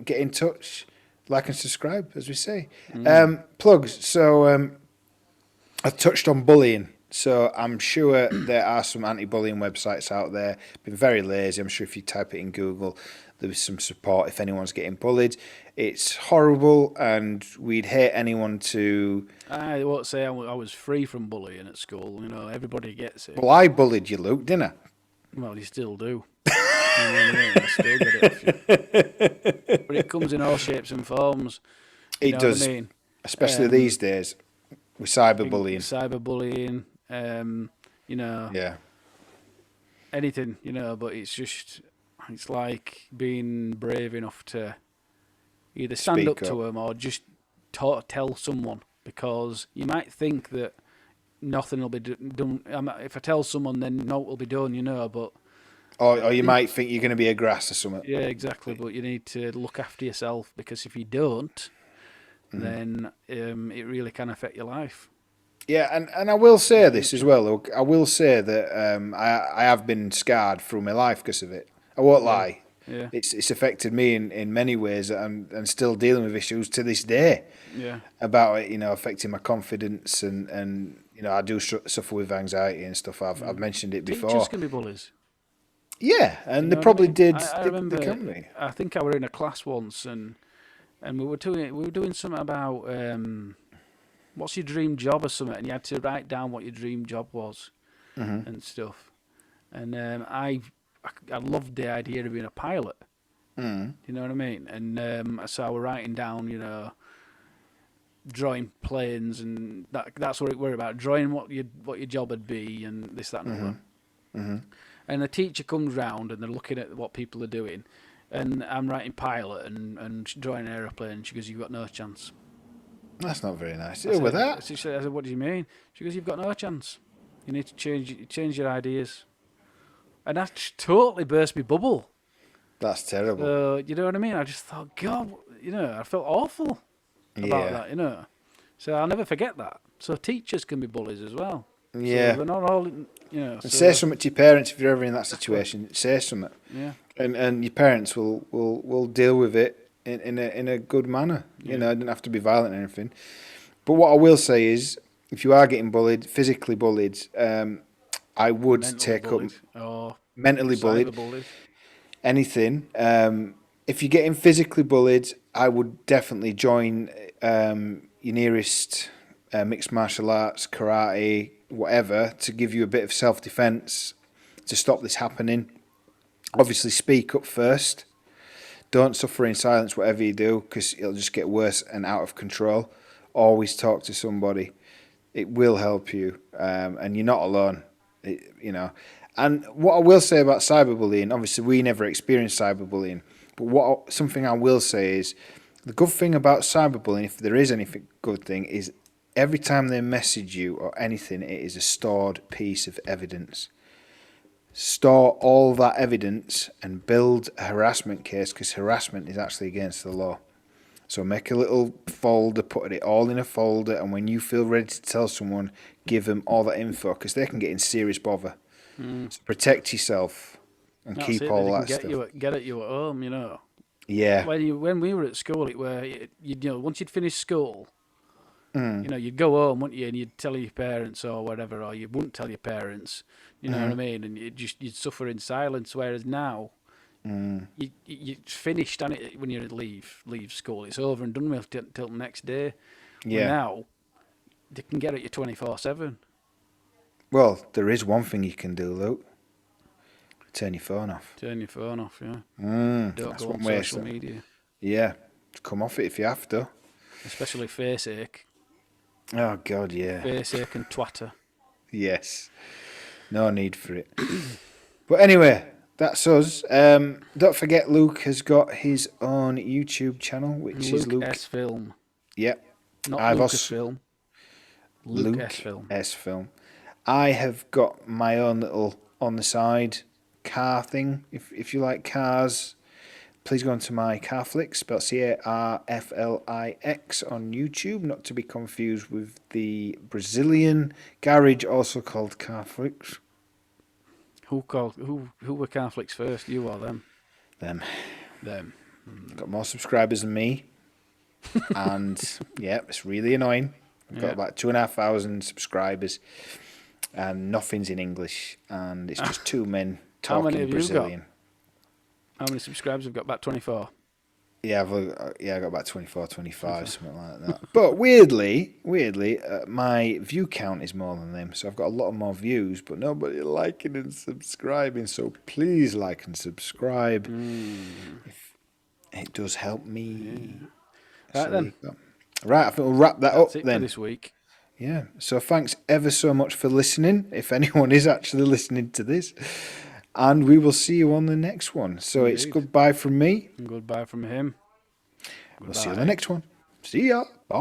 get in touch, like and subscribe, as we say. Plugs. So I touched on bullying. So I'm sure there are some anti-bullying websites out there. Been very lazy. I'm sure if you type it in Google, there's some support if anyone's getting bullied. It's horrible, and we'd hate anyone to... I won't say I was free from bullying at school. Everybody gets it. Well, I bullied you, Luke, didn't I? Well, you still do. I still get it off you. But it comes in all shapes and forms. It does, what I mean? Especially these days with cyberbullying. Cyberbullying, Yeah. anything, but it's like being brave enough to either stand up to them or just tell someone, because you might think that nothing will be done. If I tell someone, then no, it will be done, but... Or you might think you're going to be a grass or something. Yeah, exactly, but you need to look after yourself, because if you don't, then it really can affect your life. Yeah, and I will say this as well, Luke. I will say that I have been scarred through my life because of it. I won't lie. Yeah. It's affected me in many ways, and still dealing with issues to this day. Yeah. About it, affecting my confidence, and I do suffer with anxiety and stuff. I've mentioned it before. Teachers can be bullies. Yeah, and they probably did. I remember. They can be. I think I were in a class once, and we were doing something about what's your dream job or something, and you had to write down what your dream job was and stuff. And I loved the idea of being a pilot. You know what I mean? And so I was writing down, drawing planes, and that's what it were about. Drawing what your job would be, and this, that, and that. And the teacher comes round, and they're looking at what people are doing, and I'm writing pilot and drawing an aeroplane. And she goes, "You've got no chance." That's not very nice. I With that, I said, "What do you mean?" She goes, "You've got no chance. You need to change your ideas." And that just totally burst my bubble. that's terrible. You know what I mean? I just thought, God, I felt awful about that, So I'll never forget that. So teachers can be bullies as well. Yeah. So they're not all, And say something to your parents if you're ever in that situation. Say something. Yeah. And your parents will deal with it in a good manner. It doesn't have to be violent or anything. But what I will say is, if you are getting bullied, physically bullied, I would take up mentally bullied, anything. If you're getting physically bullied, I would definitely join your nearest mixed martial arts, karate, whatever, to give you a bit of self-defense to stop this happening. Obviously, speak up first. Don't suffer in silence, whatever you do, because it'll just get worse and out of control. Always talk to somebody. It will help you, and you're not alone. And what I will say about cyberbullying, obviously we never experienced cyberbullying, but something I will say is the good thing about cyberbullying, if there is anything good thing, is every time they message you or anything, it is a stored piece of evidence. Store all that evidence and build a harassment case, because harassment is actually against the law. So make a little folder, put it all in a folder, and when you feel ready to tell someone, give them all that info, because they can get in serious bother. So protect yourself and keep all that stuff. Get at you at home, Yeah. When we were at school, it were once you'd finished school, you'd go home, wouldn't you, and you'd tell your parents or whatever, or you wouldn't tell your parents. You know what I mean? And you'd suffer in silence. Whereas now, you finished on it when you leave school. It's over and done with till the next day. Yeah. Now they can get at you 24/7. Well, there is one thing you can do, Luke. Turn your phone off. Turn your phone off, yeah. Don't That's go one on way. social media. Yeah. Come off it if you have to. Especially faceache. Oh, God, yeah. Faceache and Twitter. Yes. No need for it. But anyway, that's us. Don't forget, Luke has got his own YouTube channel, which is Luke Luke. S Film, Yep. not I've also Lucasfilm. Luke S Luke Film. S Film. I have got my own little on the side car thing. If you like cars, please go onto my Car Flix, spelled Carflix on YouTube, not to be confused with the Brazilian garage, also called Car Flix. Who were Carflix first? You or them? Them. Them. Got more subscribers than me. And yeah, it's really annoying. I've got about 2,500 subscribers, and nothing's in English, and it's just two men How many talking have you Brazilian. got? How many subscribers have got? About 24. Yeah, I got about 24, 25, something like that. But weirdly, my view count is more than them, so I've got a lot more views, but nobody liking and subscribing. So please like and subscribe. It does help me. Right So then. Right, I think we'll wrap that That's up it then. for this week. Yeah. So thanks ever so much for listening, if anyone is actually listening to this. And we will see you on the next one. So it's Indeed. goodbye from me. And goodbye from him. We'll see you on the next one. See ya. Bye.